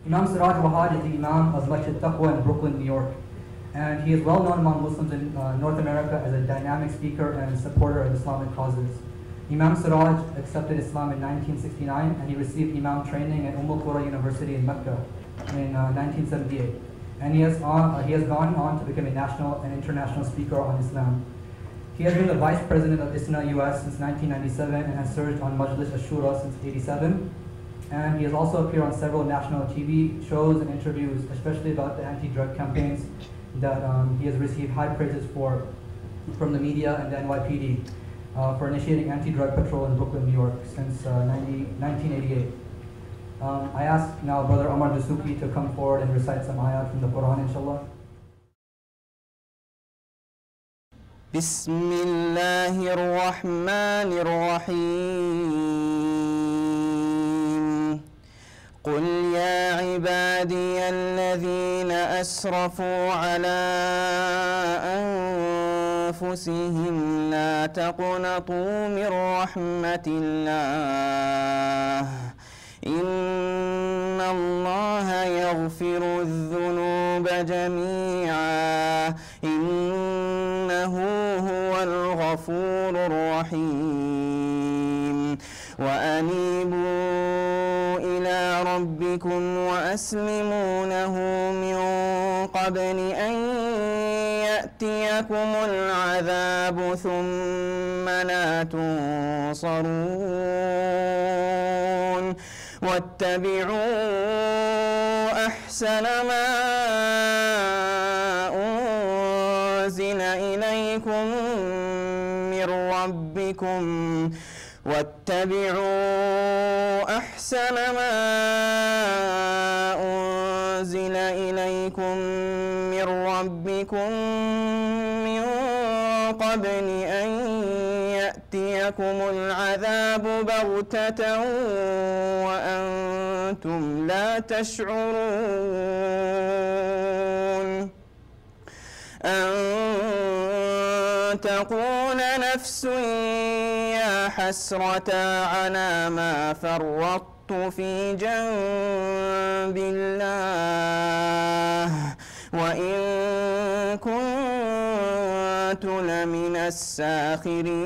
Imam Siraj Wahhaj is the Imam of Masjid Taqwa in Brooklyn, New York. And he is well known among Muslims in North America as a dynamic speaker and supporter of Islamic causes. Imam Siraj accepted Islam in 1969 and he received Imam training at Qura University in Mecca in 1978. And he has gone on to become a national and international speaker on Islam. He has been the Vice President of ISNA US since 1997 and has served on Majlis Ashura since 1987. And he has also appeared on several national TV shows and interviews, especially about the anti-drug campaigns that he has received high praises for from the media and the NYPD for initiating anti-drug patrol in Brooklyn, New York since 1988. I ask now Brother Omar Dasuki to come forward and recite some ayat from the Quran, inshallah. Bismillahir Rahmanir Rahim. قل يا عبادي الذين أسرفوا على أنفسهم لا تقنطوا من رحمة الله إن الله يغفر الذنوب جميعا إنه هو الغفور الرحيم وأنيبوا إلى ربكم وأسلموا له من قبل أن يأتيكم العذاب ثم لا تنصرون واتبعوا أحسن ما أنزل إليكم من ربكم واتبعوا أحسن ما أنزل إليكم من ربكم من قبل أن يأتيكم العذاب بغتة وأنتم لا تشعرون أن تقول نفس يا حسرة على ما فرطت في جنب الله وإن كنت لمن الساخرين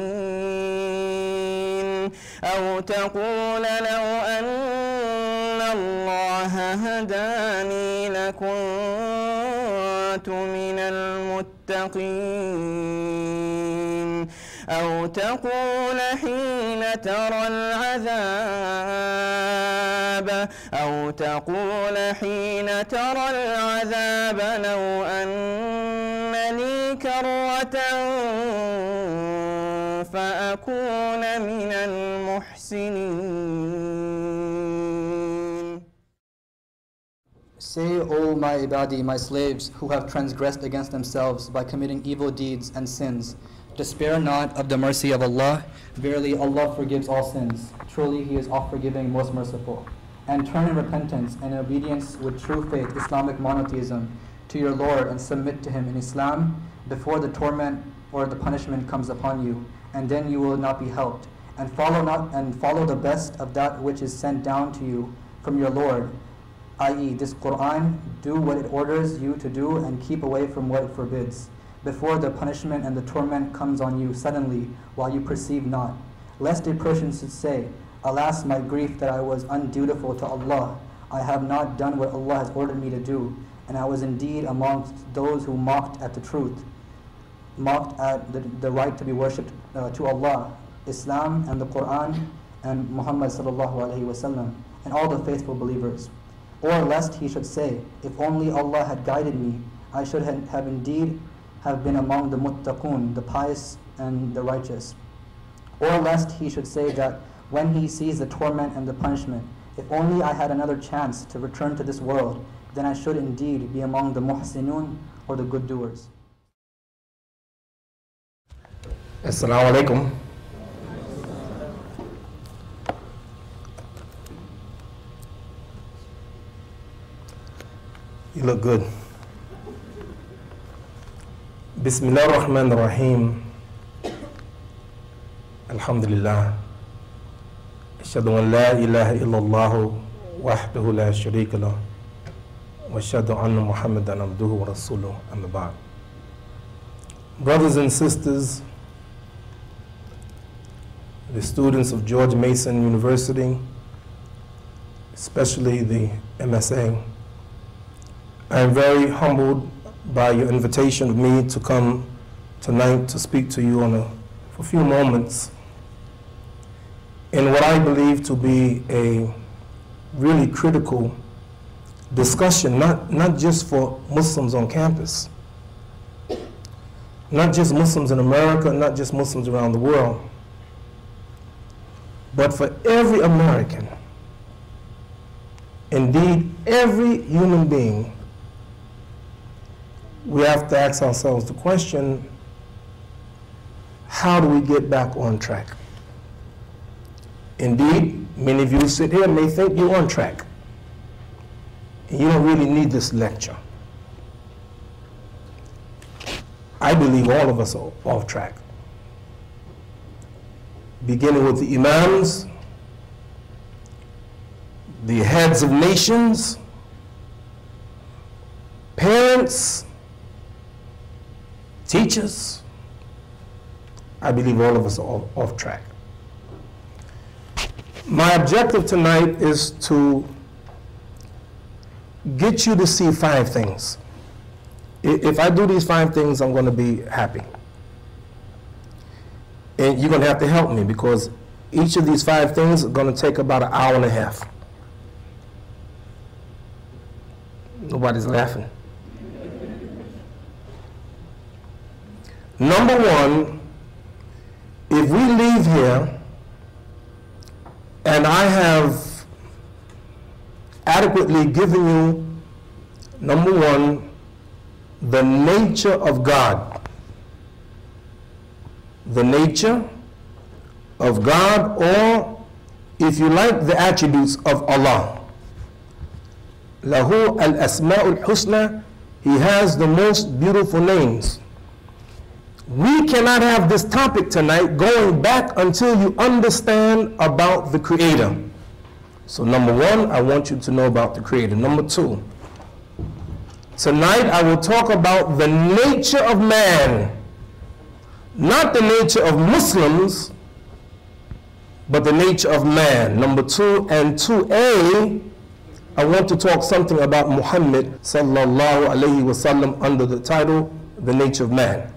أو تقول لو أن الله هداني لكنت من المتقين أو تقول حين ترى العذاب لو أن لي كرة فأكون من المحسنين. Say, O my ibadi, my slaves, who have transgressed against themselves by committing evil deeds and sins, despair not of the mercy of Allah. Verily, Allah forgives all sins. Truly, He is oft-forgiving, most merciful. And turn in repentance and obedience with true faith, Islamic monotheism, to your Lord and submit to Him in Islam before the torment or the punishment comes upon you, and then you will not be helped. And follow the best of that which is sent down to you from your Lord, i.e. this Quran. Do what it orders you to do and keep away from what it forbids, before the punishment and the torment comes on you suddenly while you perceive not. Lest a person should say, alas, my grief that I was undutiful to Allah. I have not done what Allah has ordered me to do, and I was indeed amongst those who mocked at the truth, mocked at the right to be worshipped to Allah, Islam and the Quran and Muhammad sallallahu alaihi wasallam and all the faithful believers. Or lest he should say, if only Allah had guided me, I should have indeed have been among the muttaqun, the pious and the righteous. Or lest he should say that when he sees the torment and the punishment, if only I had another chance to return to this world, then I should indeed be among the muhsinun, or the good doers. Assalamu alaikum. You look good. Bismillah ar-Rahman ar-Rahim. Alhamdulillah. Ashhadu an la ilaha illallah wahdahu la sharika lah. وأشهد أن محمدا عبده ورسوله أما بعد. Brothers and sisters, the students of George Mason University, especially the MSA, I am very humbled by your invitation of me to come tonight to speak to you for a few moments in what I believe to be a really critical discussion, not just for Muslims on campus, not just Muslims in America, not just Muslims around the world, but for every American, indeed every human being. We have to ask ourselves the question, how do we get back on track? Indeed, many of you sit here and may think you're on track. And you don't really need this lecture. I believe all of us are off track. Beginning with the imams, the heads of nations, parents, teachers, I believe all of us are off track. My objective tonight is to get you to see 5 things. If I do these 5 things, I'm going to be happy. And you're going to have to help me because each of these 5 things are going to take about an hour and a half. Nobody's laughing. Number 1, if we leave here and I have adequately given you, number 1, the nature of God. The nature of God, or if you like, the attributes of Allah. Lahu al-asma'ul husna, He has the most beautiful names. We cannot have this topic tonight going back until you understand about the Creator. So number 1, I want you to know about the Creator. Number 2, tonight I will talk about the nature of man. Not the nature of Muslims, but the nature of man. Number 2 and 2A, I want to talk something about Muhammad sallallahu alayhi wasallam under the title, The Nature of Man.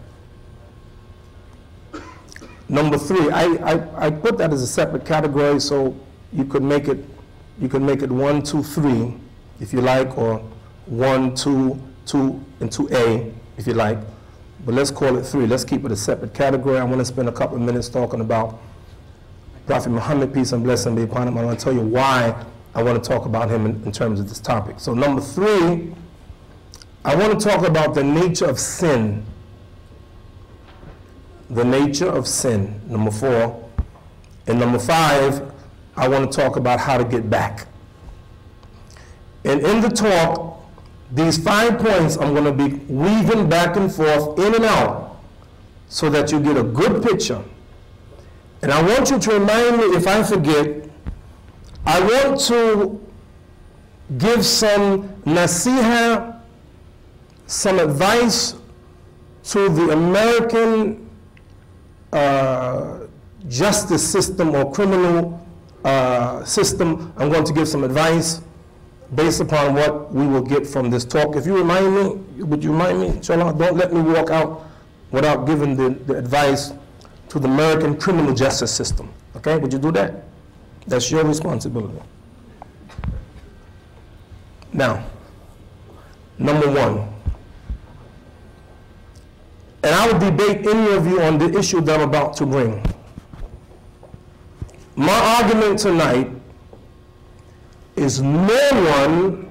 Number 3, I put that as a separate category, so you could make it 1, 2, 3, if you like, or 1, 2, 2, and 2A, if you like. But let's call it 3. Let's keep it a separate category. I want to spend a couple of minutes talking about Prophet Muhammad, peace and blessing be upon him. I want to tell you why I want to talk about him in terms of this topic. So number 3, I want to talk about the nature of sin. The nature of sin, number 4. And number 5, I want to talk about how to get back. And in the talk, these 5 points I'm going to be weaving back and forth, in and out, so that you get a good picture. And I want you to remind me if I forget. I want to give some nasiha, some advice to the American justice system or criminal system. I'm going to give some advice based upon what we will get from this talk. If you remind me, would you remind me, inshallah? Don't let me walk out without giving the advice to the American criminal justice system. Okay, would you do that? That's your responsibility. Now, number 1, and I will debate any of you on the issue that I'm about to bring. My argument tonight is no one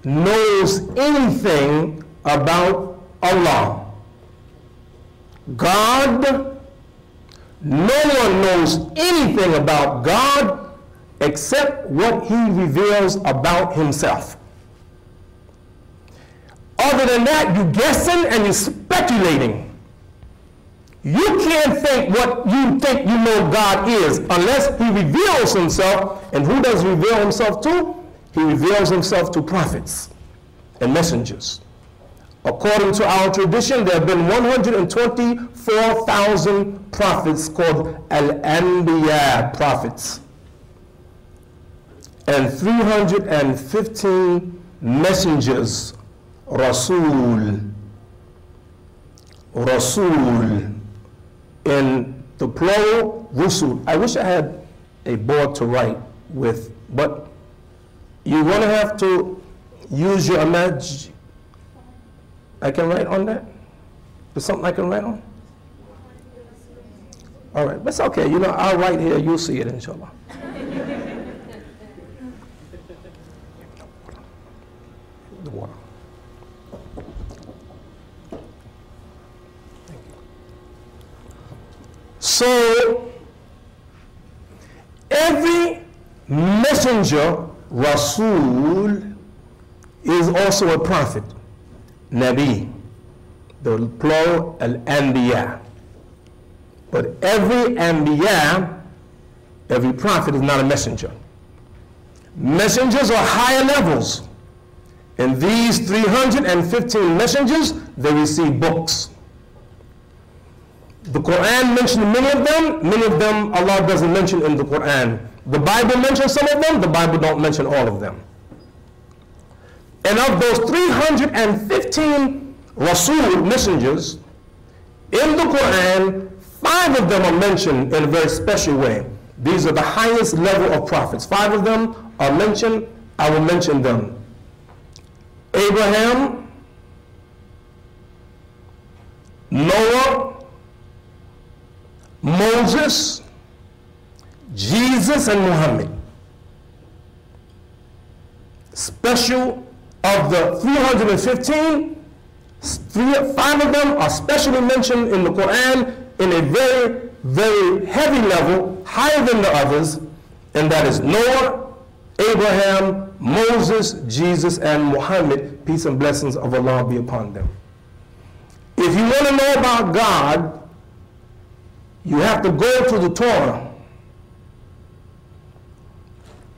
knows anything about Allah. God, no one knows anything about God except what He reveals about Himself. Other than that, you're guessing and you're speculating. You can't think what you think you know God is unless He reveals Himself. And who does He reveal Himself to? He reveals Himself to prophets. and messengers. According to our tradition, there have been 124,000 prophets called Al-Anbiya prophets, and 315 messengers, Rasul, in the plural, Rusul. I wish I had a board to write with, but you're going to have to use your imagination. I can write on that? There's something I can write on? All right, that's okay. You know, I'll write here. You'll see it, inshallah. The water. Thank you. So, every messenger, Rasul, is also a prophet. Nabi, the plural, Al-Anbiya. But every Anbiya, every prophet is not a messenger. Messengers are higher levels. And these 315 messengers, they receive books. The Quran mentions many of them Allah doesn't mention in the Quran. The Bible mentions some of them, the Bible don't mention all of them. And of those 315 Rasul messengers, in the Quran, 5 of them are mentioned in a very special way. These are the highest level of prophets. 5 of them are mentioned, I will mention them. Abraham, Noah, Moses, Jesus, and Muhammad. Special of the 315, 5 of them are specially mentioned in the Quran in a very, very heavy level, higher than the others, and that is Noah, Abraham, Moses, Jesus, and Muhammad. Peace and blessings of Allah be upon them. If you want to know about God, you have to go to the Torah.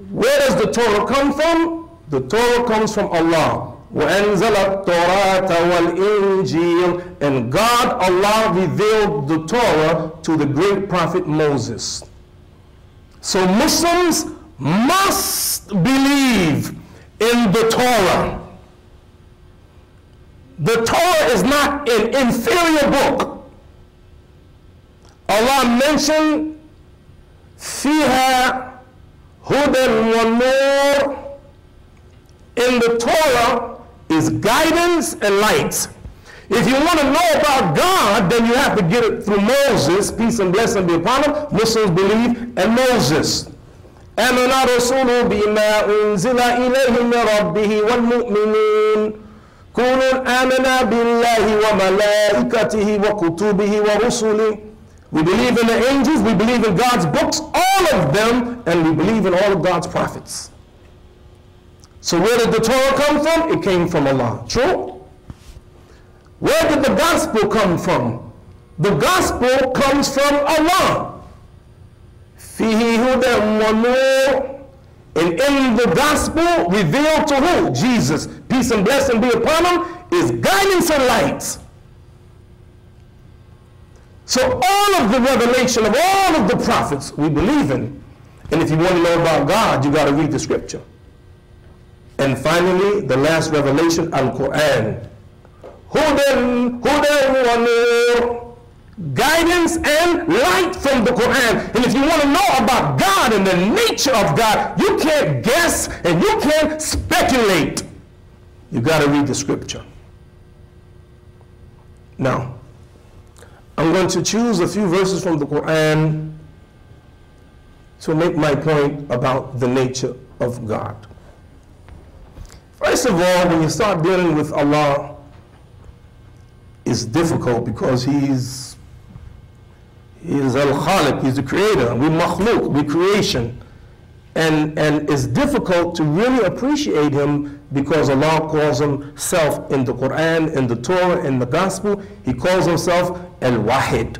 Where does the Torah come from? The Torah comes from Allah. وَأَنزَلَ التَّوْرَاةَ وَالْإِنْجِيلَ. And God, Allah, revealed the Torah to the great prophet Moses. So Muslims must believe in the Torah. The Torah is not an inferior book. Allah mentioned فِيهَا هُدًى وَنُورٌ. In the Torah is guidance and light. If you want to know about God, then you have to get it through Moses. Peace and blessing be upon him. Muslims believe in Moses. آمَنَ رَسُولُ بِمَا أُنزِلَ إِلَيْهِ مِنْ رَبِّهِ وَالْمُؤْمِنُونَ كُلٌّ آمَنَ بِاللَّهِ وَمَلَائِكَتِهِ وَكُتُبِهِ وَرُسُلِهِ. We believe in the angels, we believe in God's books, all of them, and we believe in all of God's prophets. So where did the Torah come from? It came from Allah. True? Where did the gospel come from? The gospel comes from Allah. فِيهِ هُدًى وَنُورٌ. And in the gospel, revealed to who? Jesus. Peace and blessing be upon him, is guidance and light. So all of the revelation of all of the prophets we believe in. And if you want to know about God, you got to read the scripture. And finally, the last revelation, Al-Quran. Hudan wa nur. Guidance and light from the Quran. And if you want to know about God and the nature of God, you can't guess and you can't speculate. You got to read the scripture. Now, I'm going to choose a few verses from the Quran to make my point about the nature of God. First of all, when you start dealing with Allah, it's difficult because He's Al-Khaliq, He's the creator. We makhluk, we creation. And it's difficult to really appreciate Him because Allah calls Himself in the Quran, in the Torah, in the Gospel, He calls Himself Al-Wahid.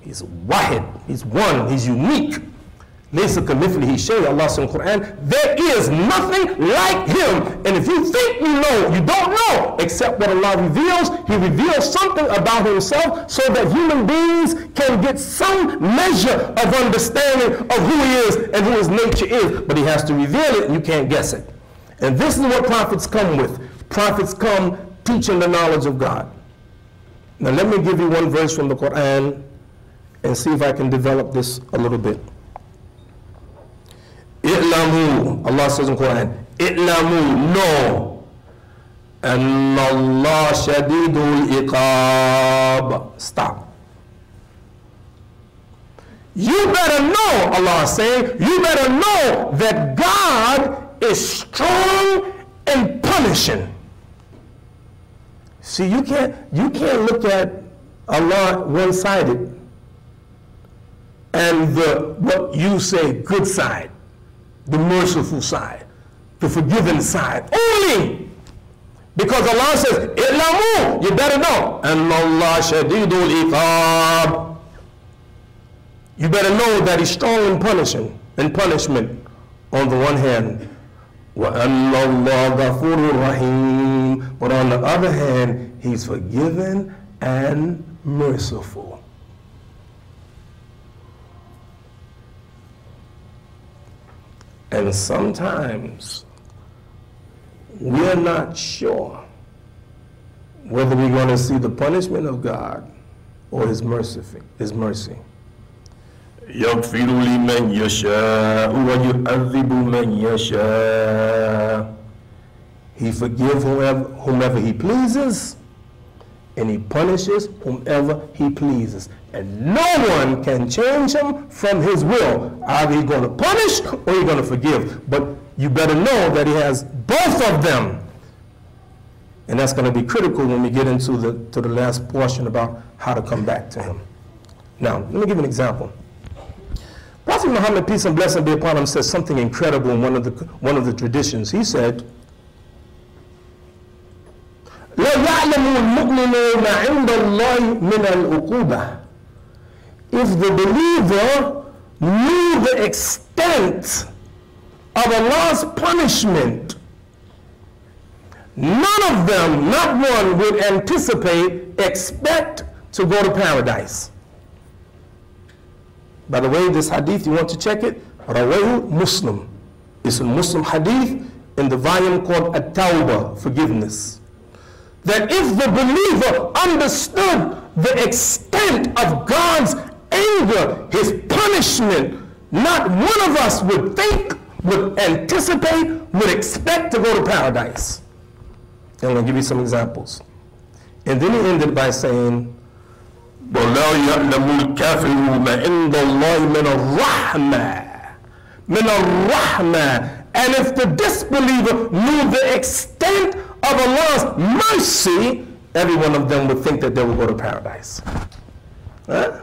He's Wahid, He's one, He's unique. Laysa kamithlihi shay, Allah says in the Quran, there is nothing like him. And if you think you know, you don't know, except what Allah reveals. He reveals something about himself so that human beings can get some measure of understanding of who he is and who his nature is. But he has to reveal it, and you can't guess it. And this is what prophets come with. Prophets come teaching the knowledge of God. Now let me give you one verse from the Quran and see if I can develop this a little bit. I'lamu, Allah says in the Quran, I'lamu, know, and Allah shadidul iqab. Stop. You better know, Allah is saying, you better know that God is strong and punishing. See, you can't look at Allah one-sided and what you say good side, the merciful side, the forgiving side only, because Allah says I'lamu, you better know, and Allah shadidul iqab. You better know that he's strong in punishing and punishment on the one hand, وَأَنَّ اللَّهَ غَفُورٌ رَحِيمٌ, but on the other hand, he's forgiving and merciful. And sometimes we're not sure whether we're going to see the punishment of God or his mercy. يغفر لمن يشاء ويعذب من يشاء. He forgives whomever he pleases, and he punishes whomever he pleases. And no one can change him from his will. Either he's going to punish or he's going to forgive. But you better know that he has both of them. And that's going to be critical when we get into the last portion about how to come back to him. Now, let me give you an example. Prophet Muhammad, peace and blessing be upon him, says something incredible in one of the traditions. He said, لا يعلم المؤمنون عند الله من العقوبة. If the believer knew the extent of Allah's punishment, none of them, not one, would expect to go to paradise. By the way, this hadith, you want to check it? Rawahu Muslim. It's a Muslim hadith in the volume called At-Tawbah, forgiveness. That if the believer understood the extent of God's anger, his punishment, not one of us would think, would anticipate, would expect to go to paradise. And I'm going to give you some examples. And then he ended by saying, وَلَا يَعْلَمُ الْكَافِرُ مَا عِنْدَ اللَّهِ مِنَ الرَّحْمَةِ. And if the disbeliever knew the extent of Allah's mercy, every one of them would think that they would go to paradise. Huh?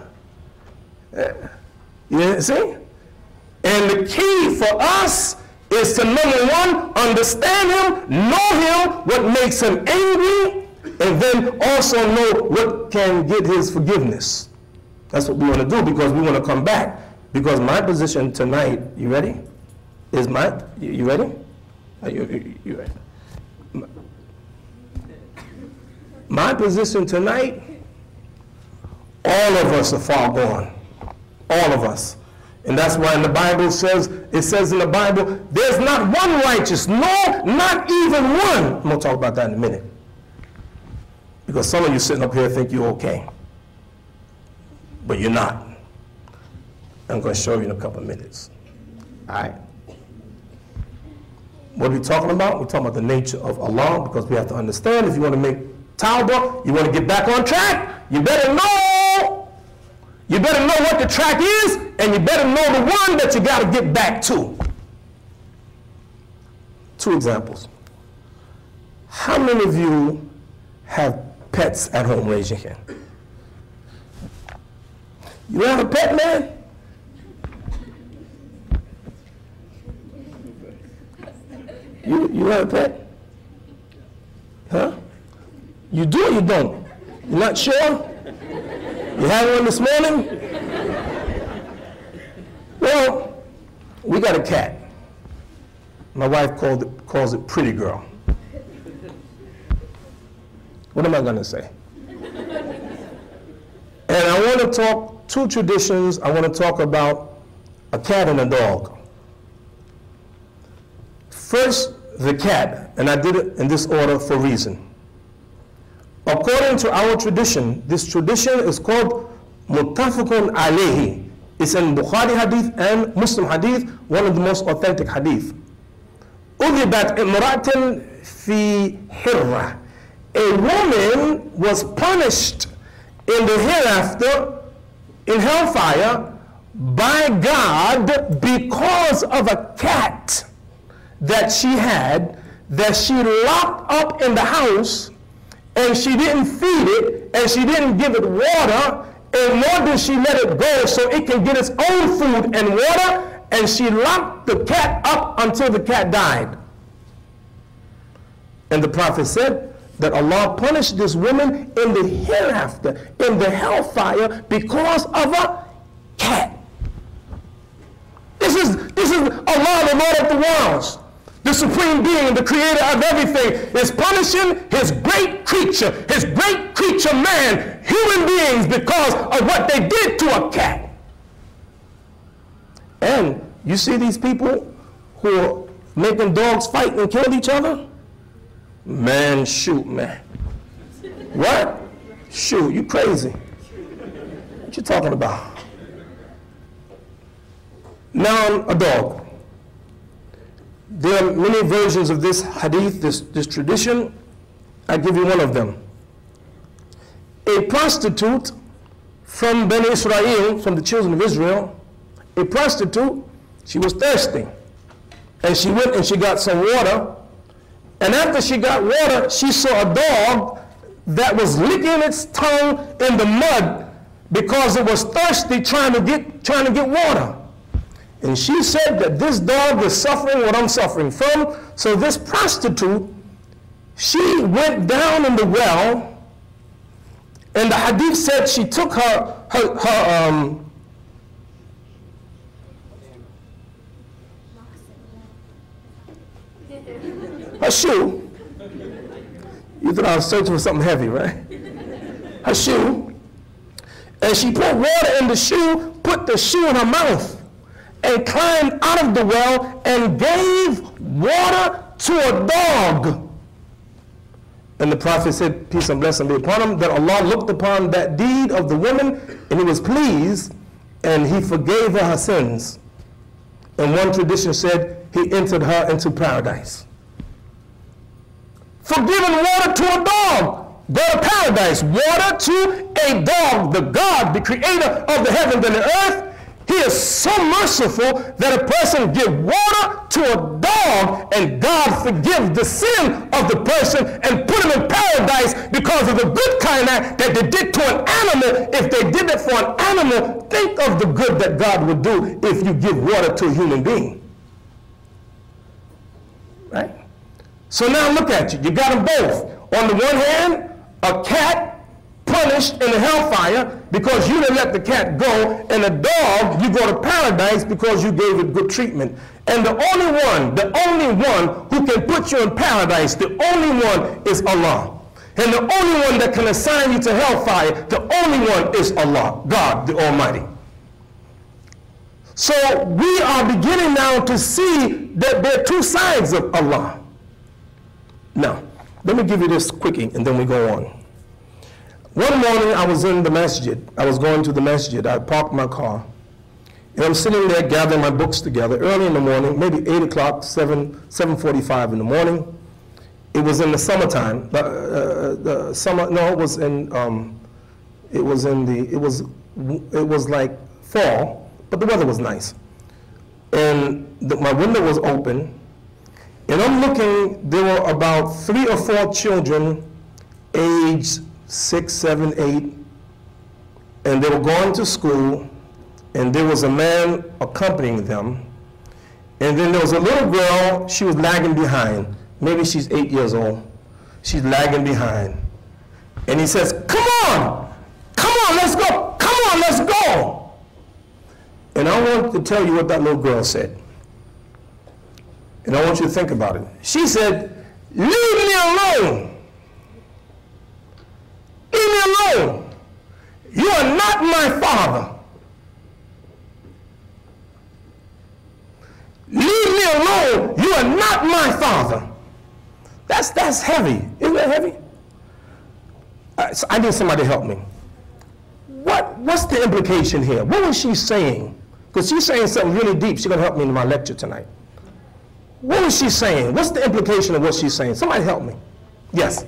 You see? And the key for us is to, number one, understand him, know him, what makes him angry, and then also know what can get his forgiveness. That's what we want to do, because we want to come back. Because my position tonight, you ready? You ready? You ready? My position tonight, all of us are far gone. All of us. And that's why in the Bible it says in the Bible, there's not one righteous, no, not even one. I'm going to talk about that in a minute. Because some of you sitting up here think you're okay. But you're not. I'm going to show you in a couple of minutes. All right. What are we talking about? We're talking about the nature of Allah, because we have to understand, if you want to make tawbah, you want to get back on track, you better know what the track is, and you better know the one that you got to get back to. Two examples. How many of you have pets at home? Raise your hand. You have a pet, man? You have a pet? Huh? You do or you don't? You're not sure? You had one this morning? Well, we got a cat. My wife calls it pretty girl. What am I going to say? And I want to talk two traditions. I want to talk about a cat and a dog. First, the cat, and I did it in this order for a reason. According to our tradition, this tradition is called Muttafaqun alayhi. It's in Bukhari hadith and Muslim hadith, one of the most authentic hadith. Udhibat imra'atin fi hirra. A woman was punished in the hereafter, in hellfire, by God because of a cat that she had, that she locked up in the house, and she didn't feed it, and she didn't give it water, and nor did she let it go so it can get its own food and water, and she locked the cat up until the cat died. And the Prophet said that Allah punished this woman in the hereafter, in the hellfire, because of a cat. This is Allah, the Lord of the worlds, the supreme being, the creator of everything, is punishing his great creature man, human beings, because of what they did to a cat. And you see these people who are making dogs fight and kill each other? Man, shoot, man. What? Shoot, you crazy. What you talking about? Now, a dog. There are many versions of this hadith, this tradition. I give you one of them. A prostitute from Bani Israel, from the children of Israel, a prostitute, she was thirsty. And she went and she got some water. And after she got water, she saw a dog that was licking its tongue in the mud because it was thirsty trying to get water. And she said that this dog is suffering what I'm suffering from. So this prostitute, she went down in the well, and the hadith said she took her shoe. You thought I was searching for something heavy, right? Her shoe. And she put water in the shoe, put the shoe in her mouth, and climbed out of the well and gave water to a dog. And the Prophet said, peace and blessing be upon him, that Allah looked upon that deed of the woman, and he was pleased, and he forgave her sins. And one tradition said he entered her into paradise. For giving water to a dog, go to paradise. Water to a dog, the God, the creator of the heavens and the earth. He is so merciful that a person give water to a dog and God forgives the sin of the person and put him in paradise because of the good kind act that they did to an animal. If they did it for an animal, think of the good that God would do if you give water to a human being. Right? So now look at you. You got them both. On the one hand, a cat punished in the hellfire because you didn't let the cat go, and a dog, you go to paradise because you gave it good treatment. And the only one who can put you in paradise, the only one is Allah. And the only one that can assign you to hellfire, the only one is Allah, God the Almighty. So we are beginning now to see that there are two sides of Allah. Now, let me give you this quickie and then we go on. One morning I was in the masjid. I was going to the masjid. I parked my car. And I'm sitting there gathering my books together early in the morning, maybe 8 o'clock, 7:45 in the morning. It was in the summertime. The summer, no, it was like fall, but the weather was nice. And my window was open. And I'm looking, there were about 3 or 4 children, aged 6, 7, 8, and they were going to school, and there was a man accompanying them, and then there was a little girl, she was lagging behind. Maybe she's 8 years old. She's lagging behind. And he says, come on, let's go, come on, let's go. And I want to tell you what that little girl said. And I want you to think about it. She said, leave me alone. Leave me alone. You are not my father. Leave me alone. You are not my father. That's heavy. Isn't that heavy? So I need somebody to help me. What's the implication here? What was she saying? Because she's saying something really deep. She's going to help me in my lecture tonight. What was she saying? What's the implication of what she's saying? Somebody help me. Yes?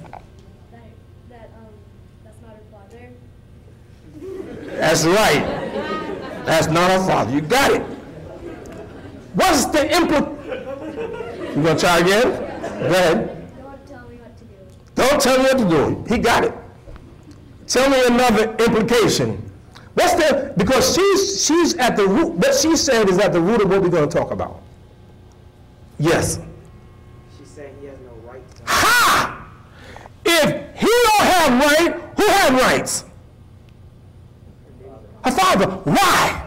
That's not her father. That's right. That's not her father. You got it. What's the implication? You going to try again? Go ahead. Don't tell me what to do. Don't tell me what to do. He got it. Tell me another implication. What's the, because she's at the root, what she said is at the root of what we're going to talk about. Yes. She said he has no rights. Ha! If he don't have right, who has rights? Her father. Why?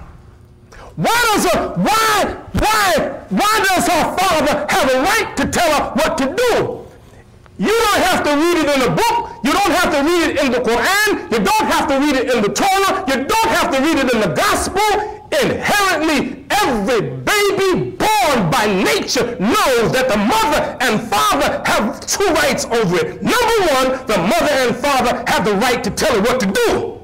Why does her father have a right to tell her what to do? You don't have to read it in a book. You don't have to read it in the Quran. You don't have to read it in the Torah. You don't have to read it in the gospel. Inherently, every baby born by nature knows that the mother and father have two rights over it. Number one, the mother and father have the right to tell her what to do.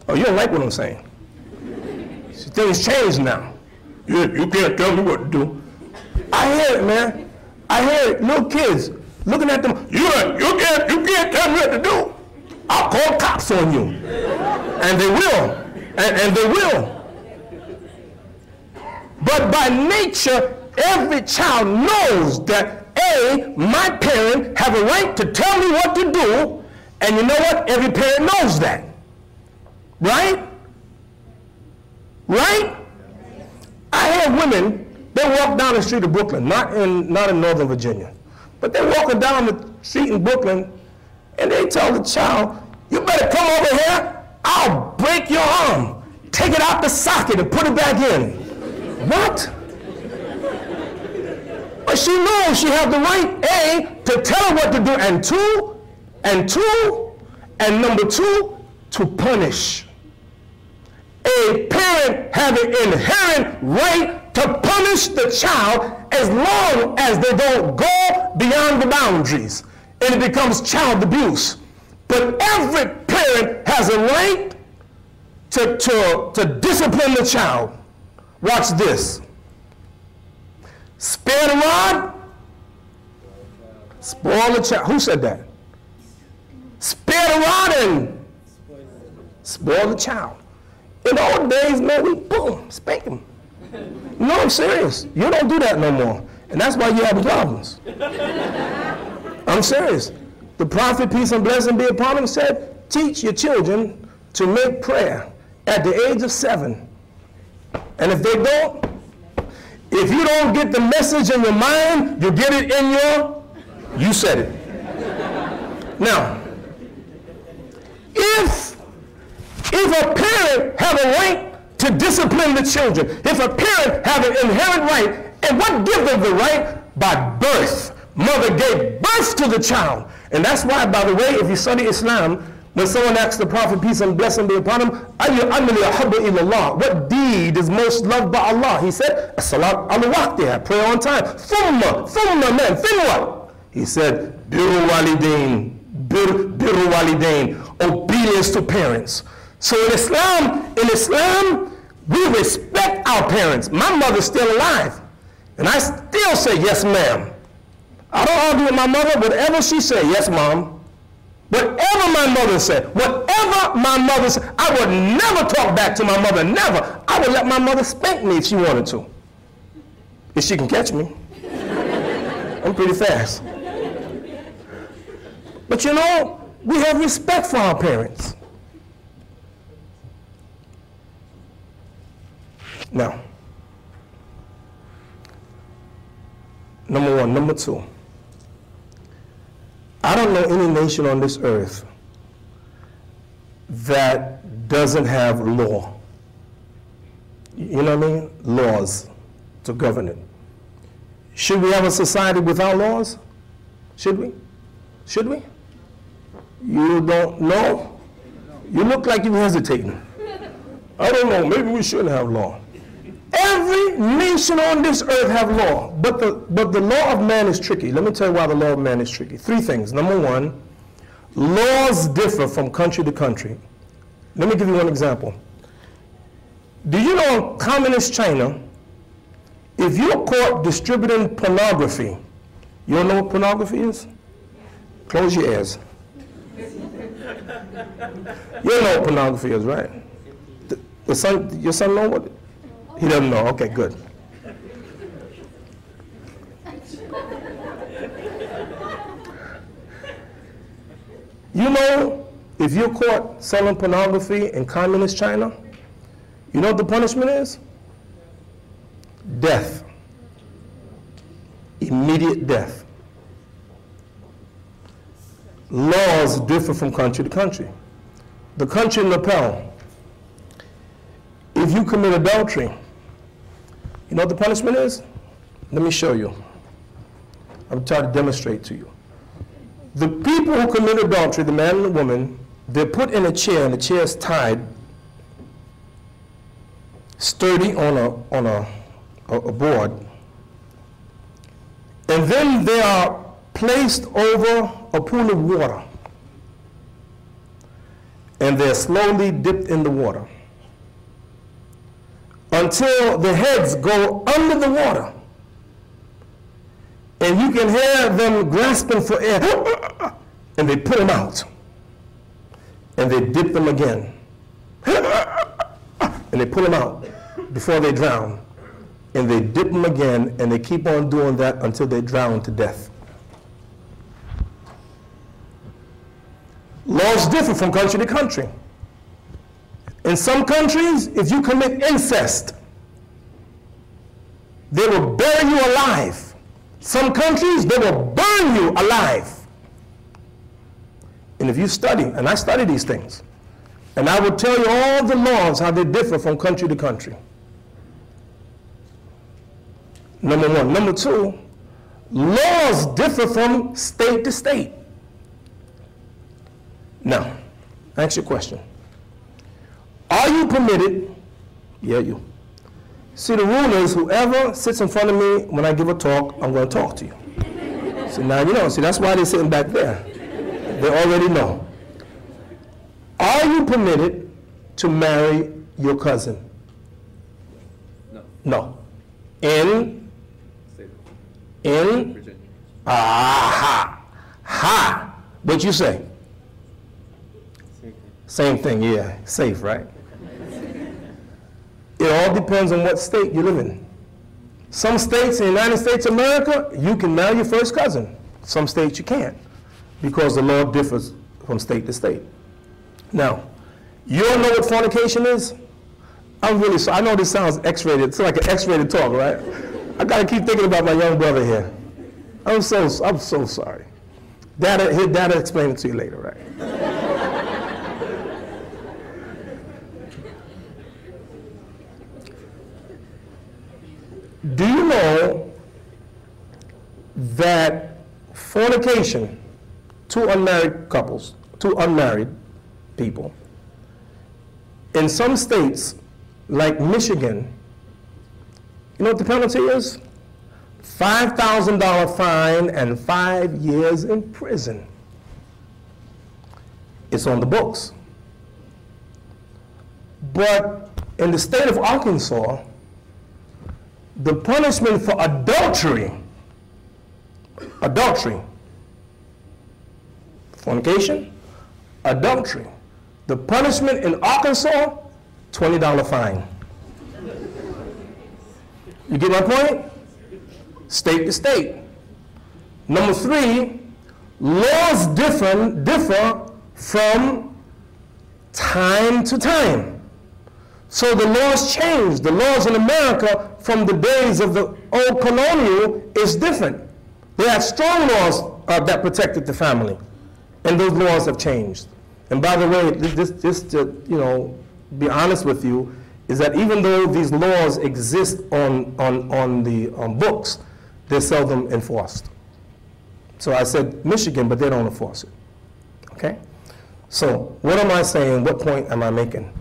Oh, you don't like what I'm saying? Things change now. You can't tell me what to do. I hear it, man. I hear it. Little kids looking at them. You can't tell me what to do. I'll call cops on you. And they will. And they will. But by nature, every child knows that, A, my parent have a right to tell me what to do. And you know what? Every parent knows that. Right? Right? I hear women, they walk down the street of Brooklyn, not in Northern Virginia, but they're walking down the street in Brooklyn, and they tell the child, you better come over here, I'll break your arm. Take it out the socket and put it back in. What? But she knows she has the right, A, to tell her what to do, and number two, to punish. A parent has an inherent right to punish the child as long as they don't go beyond the boundaries and it becomes child abuse. But every parent has a right to discipline the child. Watch this. Spare the rod, spoil the child. Who said that? Spare the rod and spoil the child. In the old days, man, we boom, spank them. No, I'm serious. You don't do that no more. And that's why you have problems. I'm serious. The prophet, peace and blessing be upon him, said, teach your children to make prayer at the age of 7. And if they don't, if you don't get the message in your mind, you get it in you said it. Now, if a parent have a right to discipline the children, if a parent have an inherent right, and what gives them the right? By birth. Mother gave birth to the child. And that's why, by the way, if you study Islam, when someone asks the Prophet, peace and blessing be upon him, what deed is most loved by Allah? He said, as-salat al-waqtiha, prayer on time. Thumma, man, then what? He said, birru walidain, obedience to parents. So in Islam, we respect our parents. My mother's still alive. And I still say, yes, ma'am. I don't argue with my mother. Whatever she say, yes, mom. Whatever my mother said, I would never talk back to my mother, never. I would let my mother spank me if she wanted to. If she can catch me. I'm pretty fast. But you know, we have respect for our parents. Now, number one. Number two, I don't know any nation on this earth that doesn't have law. You know what I mean? Laws to govern it. Should we have a society without laws? Should we? Should we? You don't know? You look like you're hesitating. I don't know, maybe we shouldn't have law. Every nation on this earth have law, but the law of man is tricky. Let me tell you why the law of man is tricky. Three things. Number one, laws differ from country to country. Let me give you one example. Do you know in communist China, if you're caught distributing pornography, you don't know what pornography is? Close your ears. You don't know what pornography is, right? Your son know what? He doesn't know. Okay, good. You know, if you're caught selling pornography in communist China, you know what the punishment is? Death. Immediate death. Laws differ from country to country. The country Nepal, if you commit adultery, you know what the punishment is? Let me show you. I'm trying to demonstrate to you. The people who commit adultery, the man and the woman, they're put in a chair, and the chair is tied sturdy on a board. And then they are placed over a pool of water. And they're slowly dipped in the water until the heads go under the water. And you can hear them grasping for air. And they pull them out. And they dip them again. And they pull them out before they drown. And they dip them again, and they keep on doing that until they drown to death. Laws differ from country to country. In some countries, if you commit incest, they will bury you alive. Some countries, they will burn you alive. And if you study, and I study these things, and I will tell you all the laws, how they differ from country to country. Number one. Number two, laws differ from state to state. Now, ask your question. Are you permitted? Yeah, you. See, the rule is whoever sits in front of me when I give a talk, I'm going to talk to you. So now you know. See, that's why they're sitting back there. They already know. Are you permitted to marry your cousin? No. No. In Virginia. Ha. What'd you say? Same thing, yeah. Safe, right? It all depends on what state you live in. Some states in the United States of America, you can marry your first cousin. Some states you can't, because the law differs from state to state. Now, you don't know what fornication is? I'm really sorry. I know this sounds X-rated. It's like an X-rated talk, right? I gotta keep thinking about my young brother here. I'm so sorry. His dad'll explain it to you later, right? Do you know that fornication, two unmarried couples, two unmarried people, in some states, like Michigan, you know what the penalty is? $5,000 fine and 5 years in prison. It's on the books. But in the state of Arkansas, the punishment for adultery, fornication, adultery, the punishment in Arkansas, $20 fine. You get my point? State to state. Number three, laws differ from time to time. So the laws change. The laws in America from the days of the old colonial is different. They have strong laws that protected the family, and those laws have changed. And by the way, just to be honest with you, is that even though these laws exist on the books, they're seldom enforced. So I said Michigan, but they don't enforce it. Okay? So what am I saying? What point am I making?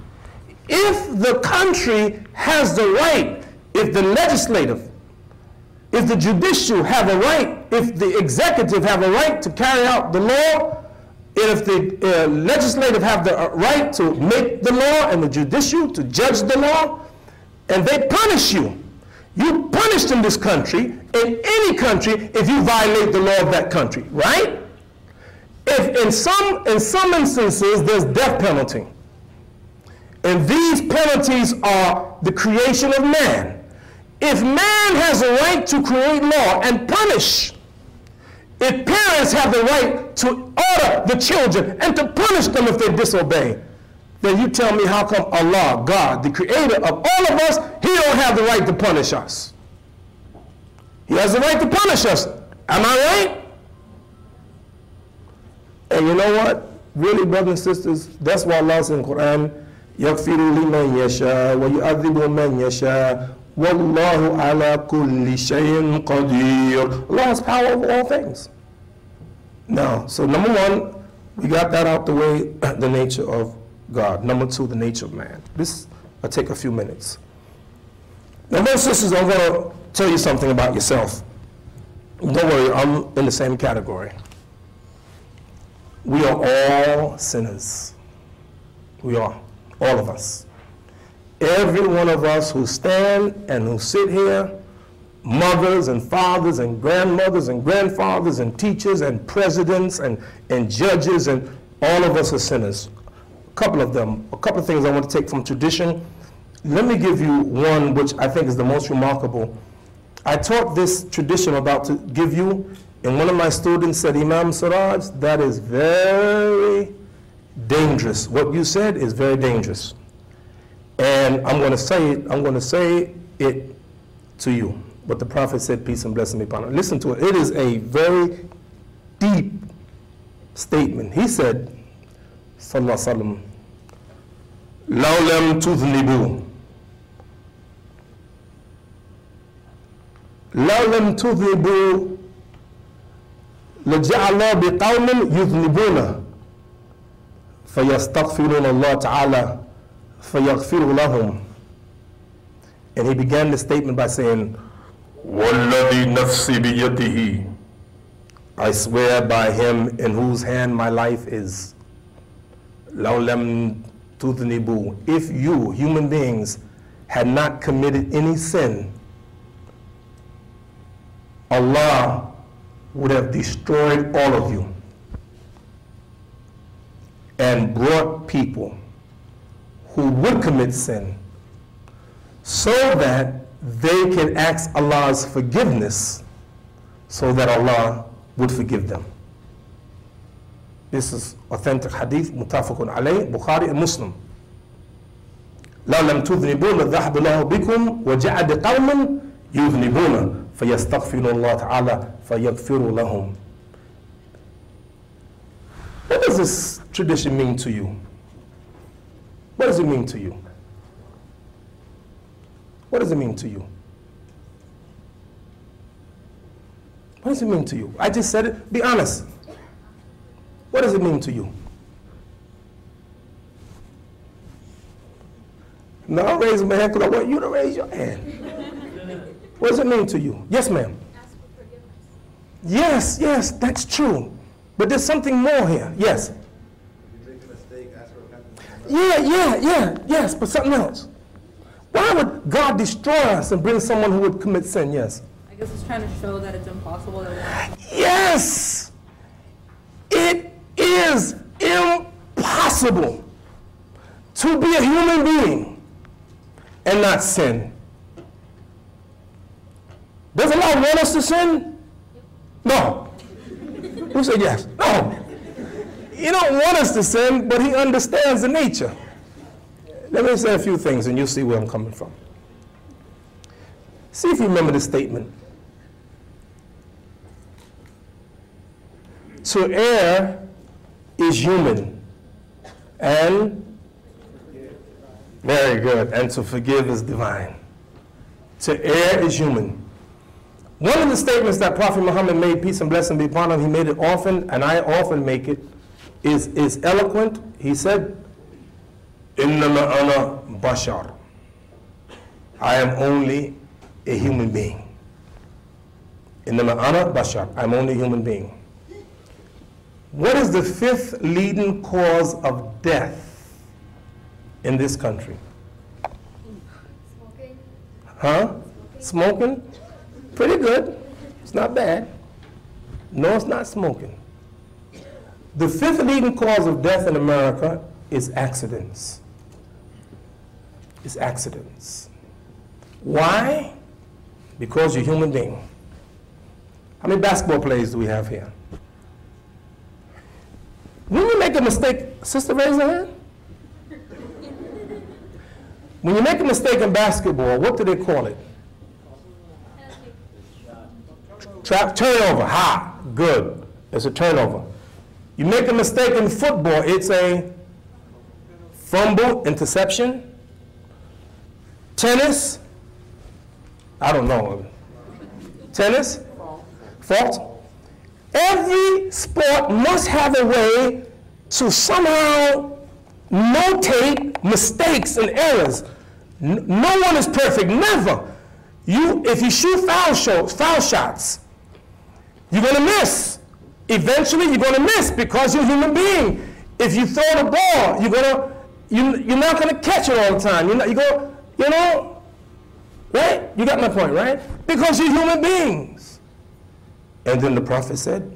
If the country has the right, if the legislative, if the judicial have a right, if the executive have a right to carry out the law, if the legislative have the right to make the law and the judicial to judge the law, and they punish you, you punished in this country, in any country, if you violate the law of that country, right? If in some instances there's death penalty, and these penalties are the creation of man. If man has a right to create law and punish, if parents have the right to order the children and to punish them if they disobey, then you tell me how come Allah, God, the creator of all of us, he don't have the right to punish us. He has the right to punish us. Am I right? And you know what? Really, brothers and sisters, that's why Allah says in the Quran, يَغْفِرُ لِمَنْ يَشَاءُ وَيُعَذِّبُ مَنْ يَشَاءُ وَاللَّهُ عَلَى كُلِّ شَيْءٍ قَدِيرٌ. Allah has power over all things. Now, so number one, we got that out the way, the nature of God. Number two, the nature of man. This will take a few minutes. Now, brothers and sisters, I'm going to tell you something about yourself. Don't worry, I'm in the same category. We are all sinners. We are, all of us. Every one of us who stand and who sit here, mothers and fathers and grandmothers and grandfathers and teachers and presidents and judges, and all of us are sinners. A couple of things I want to take from tradition. Let me give you one which I think is the most remarkable. I taught this tradition about to give you, and one of my students said, Imam Siraj, that is very dangerous. What you said is very dangerous. And I'm going to say it to you. But the Prophet said, peace and blessing be upon him. Listen to it. It is a very deep statement. He said, sallallahu alaihi wasallam, law lam tudhnibu, law lam tudhnibu, لجعل بقوم يذنبون فيستغفرون الله تعالى فيغفر لهم. And he began the statement by saying, وَالَّذِي نَفْسِي بِيَدِهِ, I swear by him in whose hand my life is. لَوْ لَمْ تُذْنِبُوا, if you, human beings, had not committed any sin, Allah would have destroyed all of you and brought people who would commit sin so that they can ask Allah's forgiveness so that Allah would forgive them. This is authentic hadith, mutafaqun alayh, Bukhari and Muslim. لَوْ لَمْ تُذْنِبُونَ ذَهَبَ اللَّهُ بِكُمْ وَجَعَلَ قَوْمًا يُذْنِبُونَ فَيَسْتَغْفِرُ اللَّهَ تَعَالَى فَيَغْفِرُ لَهُمْ. What does this tradition mean to you? What does it mean to you? What does it mean to you? What does it mean to you? I just said it. Be honest. What does it mean to you? Now I'll raise my hand because I want you to raise your hand. What does it mean to you? Yes, ma'am. Ask for forgiveness. Yes, yes, that's true. But there's something more here. Yes. If you make a mistake, ask for repentance. Yes, but something else. Why would God destroy us and bring someone who would commit sin? Yes. I guess it's trying to show that it's impossible that we're... Yes! It is impossible to be a human being and not sin. Does Allah want us to sin? No. Who said yes? No. He don't want us to sin, but he understands the nature. Let me say a few things and you'll see where I'm coming from. See if you remember this statement. To err is human, and Very good. And to forgive is divine. To err is human. One of the statements that Prophet Muhammad made, peace and blessing be upon him, he made it often, and I often make it, is eloquent. He said, Innama ana bashar. I am only a human being. Innama ana bashar. I'm only a human being. What is the fifth leading cause of death in this country? Smoking. Huh? Smoking? Pretty good. It's not bad. No, it's not smoking. The fifth leading cause of death in America is accidents. It's accidents. Why? Because you're a human being. How many basketball players do we have here? When you make a mistake, sister, raise your hand. When you make a mistake in basketball, what do they call it? Turnover. Ha, good. It's a turnover. You make a mistake in football, it's a fumble, interception. Tennis, I don't know. Tennis, fault. Every sport must have a way to somehow notate mistakes and errors. No one is perfect, never. If you shoot foul shots, you're going to miss. Eventually, you're going to miss because you're a human being. If you throw the ball, you're not going to catch it all the time. Right? You got my point, right? Because you're human beings. And then the Prophet said,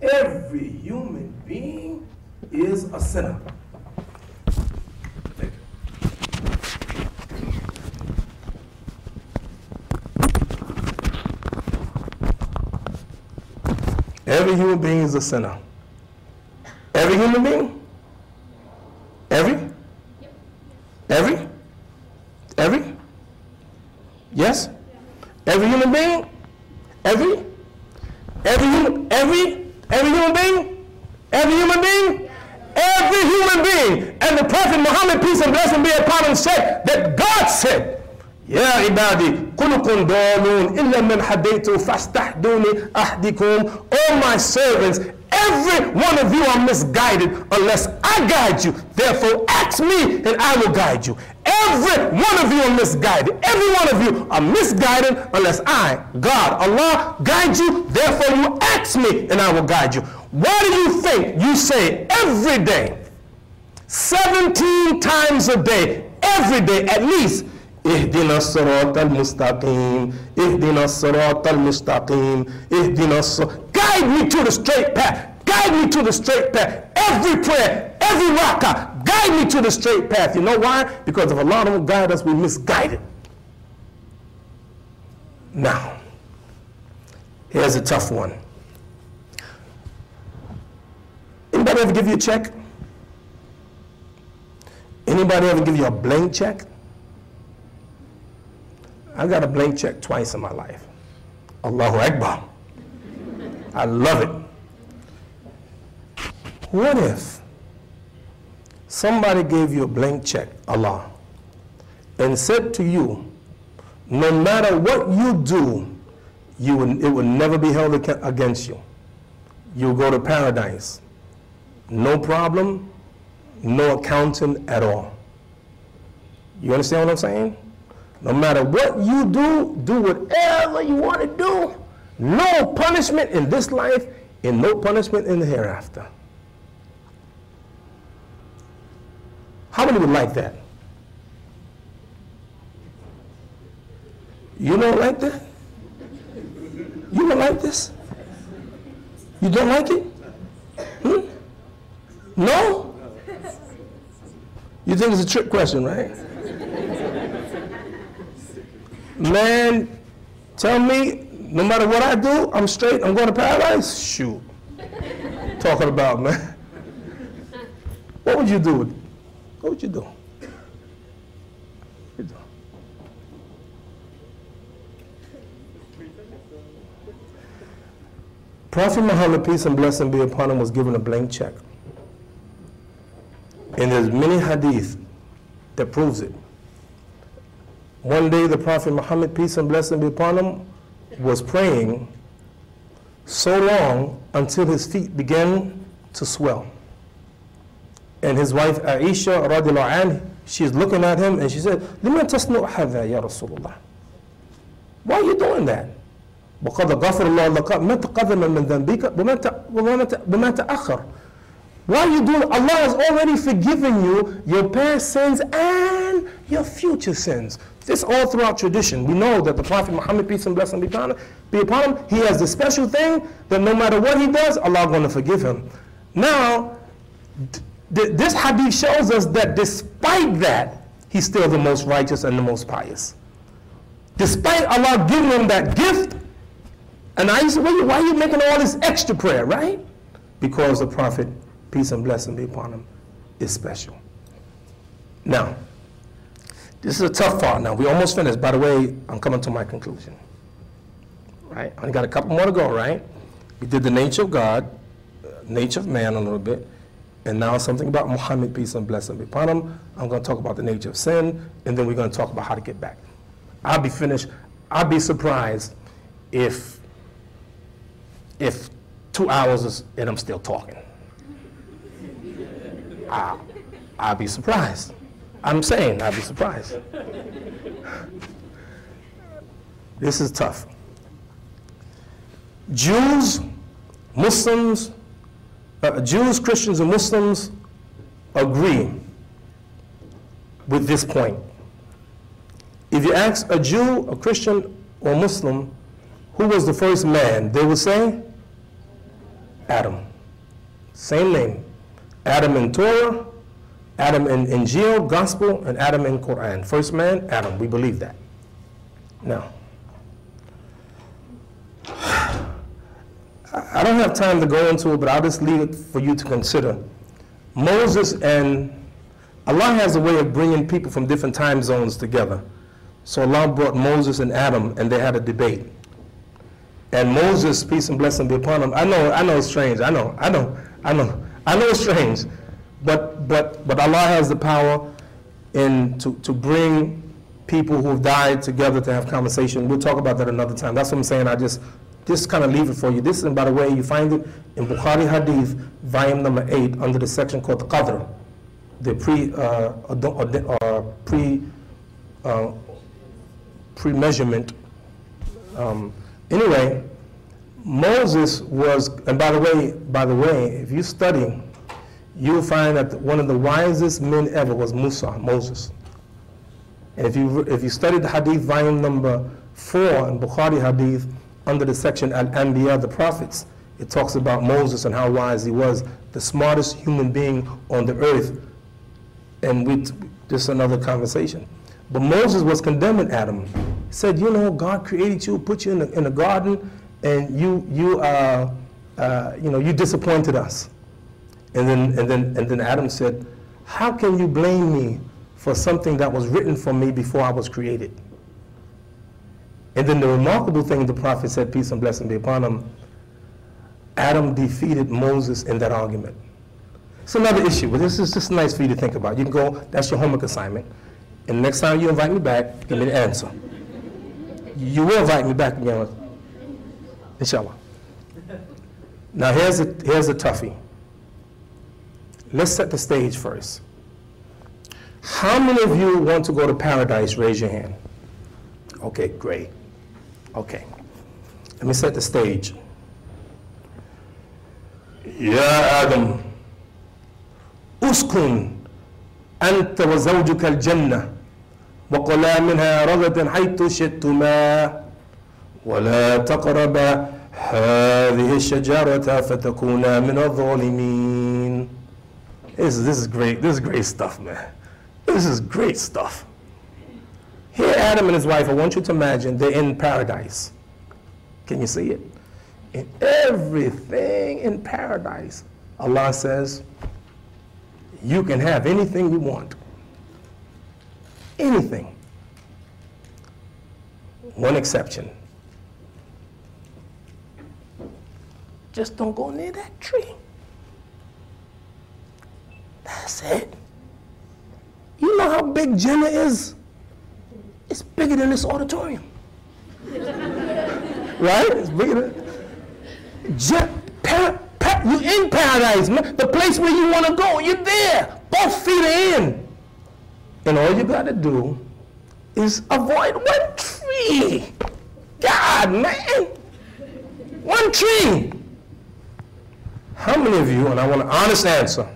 every human being is a sinner. Every human being is a sinner. Every human being? Every? Yes? Every human being? Every human being? Every human being? Every human being. And the Prophet Muhammad, peace and blessing be upon him, said that God said, Ya ibadi, kulukun dalun, illa man hadaytu fastahduni ahdikum. All my servants, every one of you are misguided unless I guide you. Therefore, ask me and I will guide you. Every one of you are misguided. Every one of you are misguided unless I, God, Allah, guide you. Therefore, you ask me and I will guide you. Why do you think you say every day, 17 times a day, every day at least, اهدنا الصراط المستقيم اهدنا الصراط المستقيم اهدنا guide me to the straight path, guide me to the straight path. Every prayer, every rakah, guide me to the straight path. You know why? Because if Allah don't guide us, we misguided. Now, here's a tough one. Anybody ever give you a check? Anybody ever give you a blank check? I got a blank check twice in my life. Allahu Akbar. I love it. What if somebody gave you a blank check, Allah, and said to you, no matter what you do, it will never be held against you. You'll go to paradise. No problem, no accounting at all. You understand what I'm saying? No matter what you do, do whatever you want to do. No punishment in this life and no punishment in the hereafter. How many would like that? You don't like that? You don't like this? You don't like it? No? You think it's a trick question, right? Man, tell me, no matter what I do, I'm straight, I'm going to paradise? Shoot. Talking about, man. What would you do? What would you do? Prophet Muhammad, peace and blessing be upon him, was given a blank check. And there's many hadith that proves it. One day the Prophet Muhammad, peace and blessing be upon him, was praying so long until his feet began to swell. And his wife Aisha radiallahu anha, she's looking at him and she said, لِمَا تَصْنُعْ هَذَا يَا رَسُولُ اللَّهِ? Why are you doing that? وَقَدْ غَفَرَ اللَّهُ لَكَ مَا تَقَدَّمَ مِنْ ذَنْبِكَ بِمَا تَأَخَّرَ. Why are you doing? Allah has already forgiven you your past sins and your future sins. This all throughout tradition. We know that the Prophet Muhammad, peace and blessing be upon him, he has the special thing that no matter what he does, Allah is going to forgive him. Now, this hadith shows us that despite that, he's still the most righteous and the most pious. Despite Allah giving him that gift, and I used to say, why are you making all this extra prayer, right? Because the Prophet, peace and blessing be upon him, is special. Now, this is a tough part now. We almost finished. By the way, I'm coming to my conclusion. Right? I only got a couple more to go, right? We did the nature of God, nature of man a little bit, and now something about Muhammad, peace and blessing be upon him. I'm going to talk about the nature of sin, and then we're going to talk about how to get back. I'll be finished. I'll be surprised if 2 hours is, and I'm still talking. I'll be surprised. I'm saying I'll be surprised. This is tough. Jews, Muslims, Jews, Christians, and Muslims agree with this point. If you ask a Jew, a Christian, or Muslim, who was the first man, they would say Adam. Same name. Adam in Torah, Adam in Injil, Gospel, and Adam in Quran. First man, Adam. We believe that. Now, I don't have time to go into it, but I'll just leave it for you to consider. Moses and Allah has a way of bringing people from different time zones together. So Allah brought Moses and Adam, and they had a debate. And Moses, peace and blessing be upon him. I know it's strange. I know it's strange. But Allah has the power to bring people who have died together to have conversation. We'll talk about that another time. That's what I'm saying. I just kind of leave it for you. This, and by the way, you find it in Bukhari Hadith, volume number 8, under the section called Qadr, the pre-measurement. Anyway, Moses was, and by the way, if you study, you'll find that one of the wisest men ever was Moses. And if you study the Hadith, volume number 4 in Bukhari Hadith, under the section Al-Anbiya, the prophets, it talks about Moses and how wise he was, the smartest human being on the earth. And this is another conversation. But Moses was condemning Adam. He said, you know, God created you, put you in a garden, and you disappointed us. And then Adam said, how can you blame me for something that was written for me before I was created? And then the remarkable thing the prophet said, peace and blessing be upon him, Adam defeated Moses in that argument. It's another issue, but this is just nice for you to think about. You can go, that's your homework assignment. And next time you invite me back, give me the answer. You will invite me back again, inshallah. Now here's a toughie. Let's set the stage first. How many of you want to go to paradise? Raise your hand. Okay, great. Okay. Let me set the stage. Ya Adam, uskun anta wa zawjuka al-jannah wa qula minha ragadan haythu shi'tuma wa la taqraba hadhihi ash-shajarata fatakuna min adh-dhalimin. This is great. This is great stuff, man. This is great stuff. Here, Adam and his wife, I want you to imagine they're in paradise. Can you see it? In everything in paradise, Allah says, you can have anything you want. Anything. One exception. Just don't go near that tree. That's it. You know how big Jenna is? It's bigger than this auditorium. Right? It's bigger than... You're in paradise, man. The place where you want to go, you're there. Both feet are in. And all you got to do is avoid one tree. God, man. One tree. How many of you, and I want an honest answer,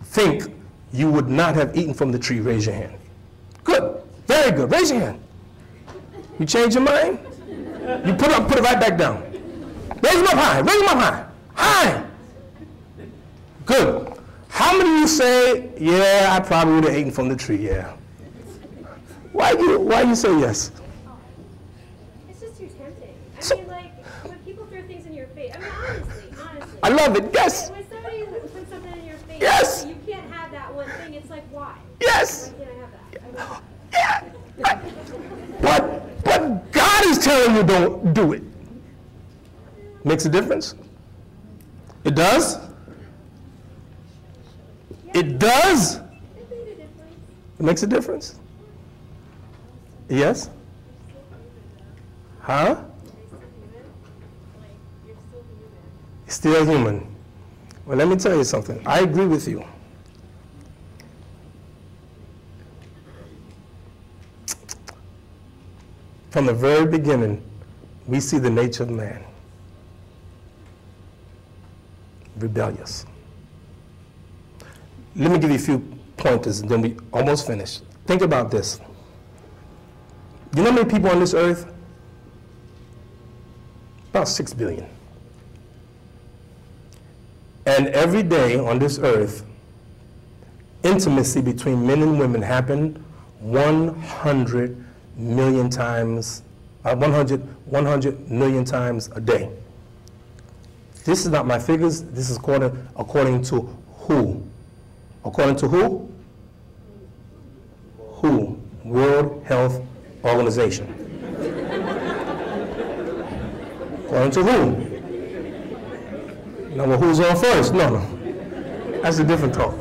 think you would not have eaten from the tree? Raise your hand. Good. Very good. Raise your hand. You change your mind? You put it right back down. Raise them up high. Raise them up high. High. Good. How many of you say, yeah, I probably would have eaten from the tree, yeah? Why you say yes? It's just too tempting. I mean, like, when people throw things in your face, I mean, honestly. I love it, yes. When somebody puts something in your face, Yes. you can't have that one thing, it's like, why? Yes. Why can't I have that? Yeah. But God is telling you don't do it. Makes a difference? It does? It does? It makes a difference? Yes? Huh? You're still human. Well, let me tell you something. I agree with you. From the very beginning, we see the nature of man. Rebellious. Let me give you a few pointers and then we almost finished. Think about this. You know how many people on this earth? About 6 billion. And every day on this earth, intimacy between men and women happen 100 million times, 100 million times a day. This is not my figures. This is according to who? According to who? Who? World Health Organization. According to who? Now, well, who's on first? No. That's a different talk.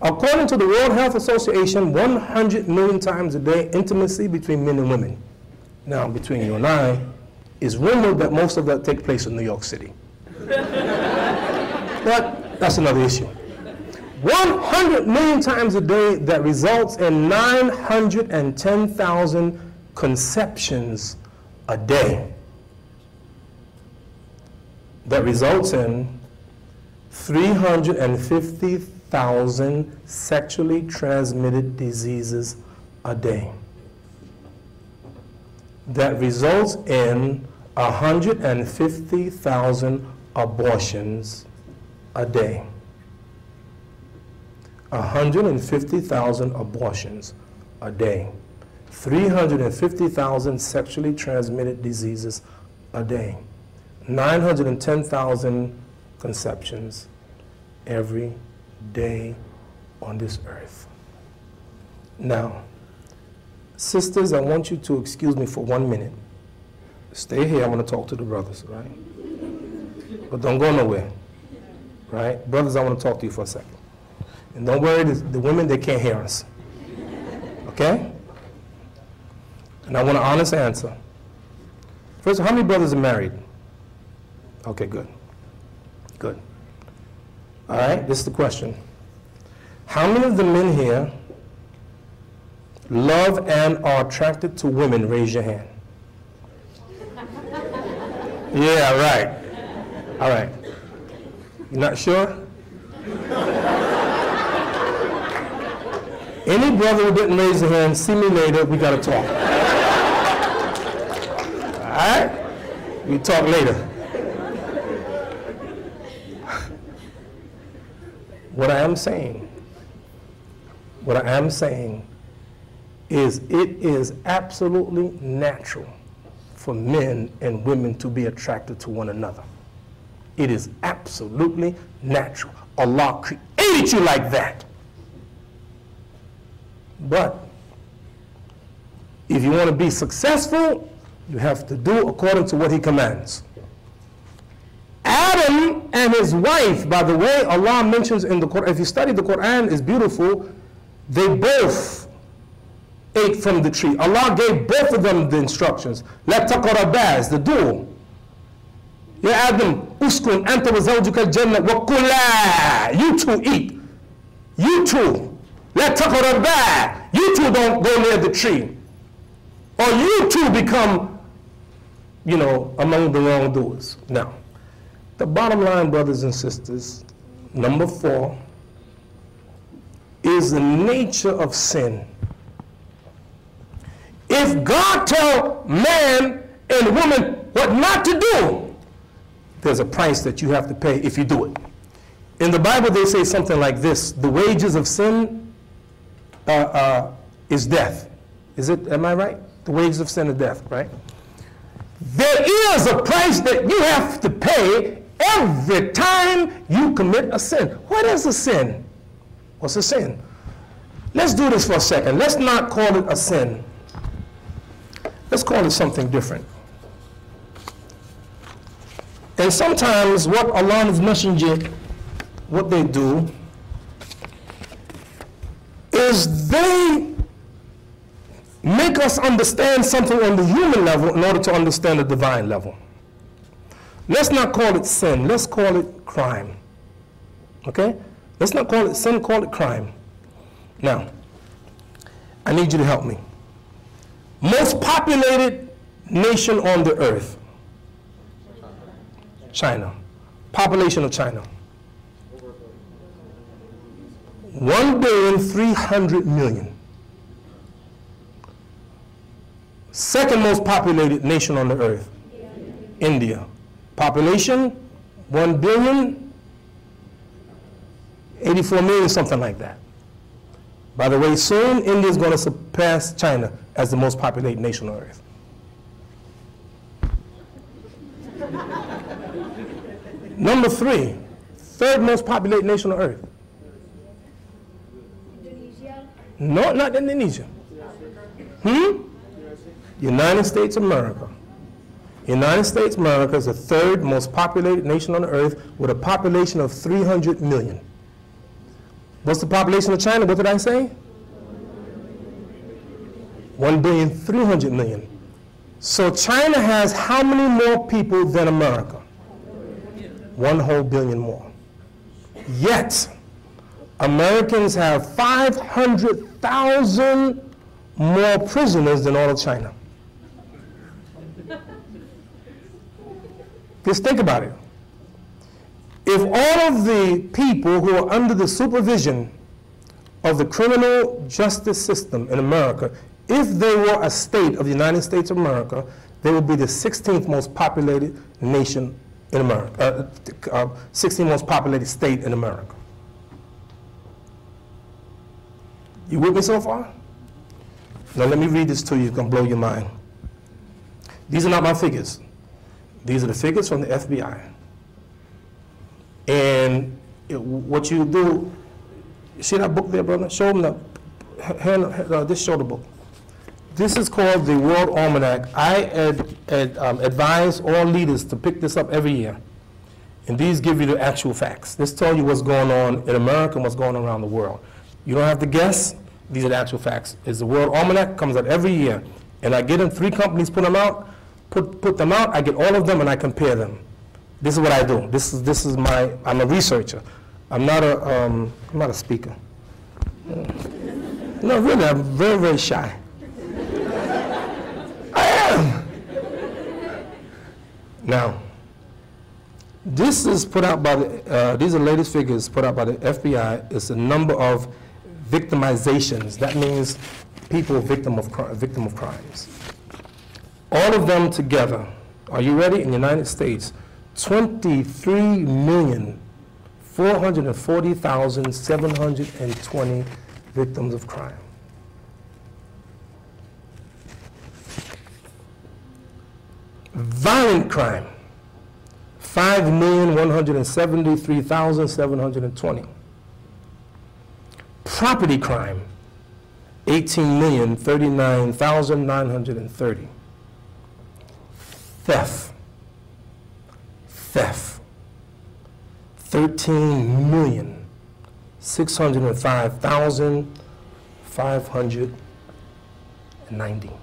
According to the World Health Association, 100 million times a day, intimacy between men and women. Now, between you and I, it's rumored that most of that take place in New York City. But that's another issue. 100 million times a day, that results in 910,000 conceptions a day. That results in 350,000 sexually transmitted diseases a day. That results in 150,000 abortions a day. 150,000 abortions a day. 350,000 sexually transmitted diseases a day. 910,000 conceptions every day on this earth. Now, sisters, I want you to excuse me for 1 minute. Stay here, I want to talk to the brothers, right? But don't go nowhere, right? Brothers, I want to talk to you for a second. And don't worry, the women, they can't hear us, okay? And I want an honest answer. First, how many brothers are married? Okay, good. Good. All right, this is the question. How many of the men here love and are attracted to women? Raise your hand. Yeah, right. All right. You're not sure? Any brother who didn't raise a hand, see me later, we gotta talk. All right? We talk later. What I am saying is it is absolutely natural for men and women to be attracted to one another. It is absolutely natural. Allah created you like that. But if you want to be successful, you have to do according to what He commands. and his wife, by the way, Allah mentions in the Quran, if you study the Quran, it's beautiful, they both ate from the tree. Allah gave both of them the instructions. La taqrabaa is the dual. Ya Adam, uskun anta wa zawjuka al-jannah wa kula. You two eat. You two. La taqrabaa. You two don't go near the tree. Or you two become, you know, among the wrongdoers. Now, the bottom line, brothers and sisters, number 4, is the nature of sin. If God tell man and woman what not to do, there's a price that you have to pay if you do it. In the Bible, they say something like this: the wages of sin is death. Is it? Am I right? The wages of sin is death, right? There is a price that you have to pay every time you commit a sin. What is a sin? What's a sin? Let's do this for a second. Let's not call it a sin. Let's call it something different. And sometimes what Allah and His Messenger, what they do is they make us understand something on the human level in order to understand the divine level. Let's not call it sin. Let's call it crime. Okay? Let's not call it sin, call it crime. Now, I need you to help me. Most populated nation on the earth. China. Population of China. 1,300,000,000. Second most populated nation on the earth. India. Population 1,084,000,000, something like that. By the way, soon India is going to surpass China as the most populated nation on earth. Number 3, third most populated nation on earth. Indonesia? No, not Indonesia. United States of America. United States of America is the third most populated nation on the earth with a population of 300 million. What's the population of China? What did I say? 1,300,000,000. So China has how many more people than America? 1 whole billion more. Yet, Americans have 500,000 more prisoners than all of China. Just think about it. If all of the people who are under the supervision of the criminal justice system in America, if they were a state of the United States of America, they would be the 16th most populated nation in America, 16th most populated state in America. You with me so far? Now let me read this to you, it's going to blow your mind. These are not my figures. These are the figures from the FBI. And what you do, see that book there, brother? Show them just show the book. This is called the World Almanac. I advise all leaders to pick this up every year. And these give you the actual facts. This tells you what's going on in America and what's going on around the world. You don't have to guess. These are the actual facts. It's the World Almanac, comes out every year. And I get them, 3 companies put them out, put them out, I get all of them and I compare them. This is what I do. This is my, I'm a researcher. I'm not a speaker. No, really, I'm very, very shy. I am. Now, this is put out by the, these are the latest figures put out by the FBI. It's a number of victimizations. That means people victim of crimes. All of them together, are you ready? In the United States, 23,440,720 victims of crime. Violent crime, 5,173,720. Property crime, 18,039,930. Theft, 13,605,590.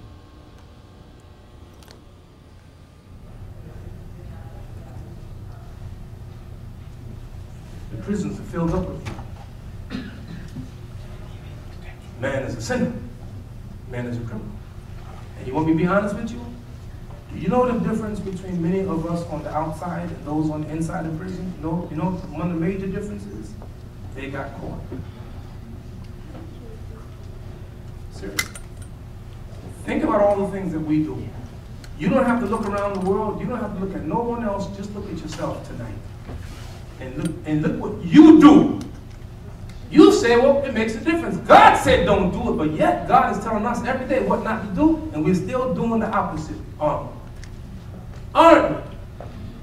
The prisons are filled up with people. Man is a sinner. Man is a criminal. And you want me to be honest with you? Do you know the difference between many of us on the outside and those on the inside of prison? You know one of the major differences? They got caught. Seriously. Think about all the things that we do. You don't have to look around the world. You don't have to look at no one else. Just look at yourself tonight. And look what you do. You say, well, it makes a difference. God said don't do it, but yet God is telling us every day what not to do, and we're still doing the opposite. Aren't we?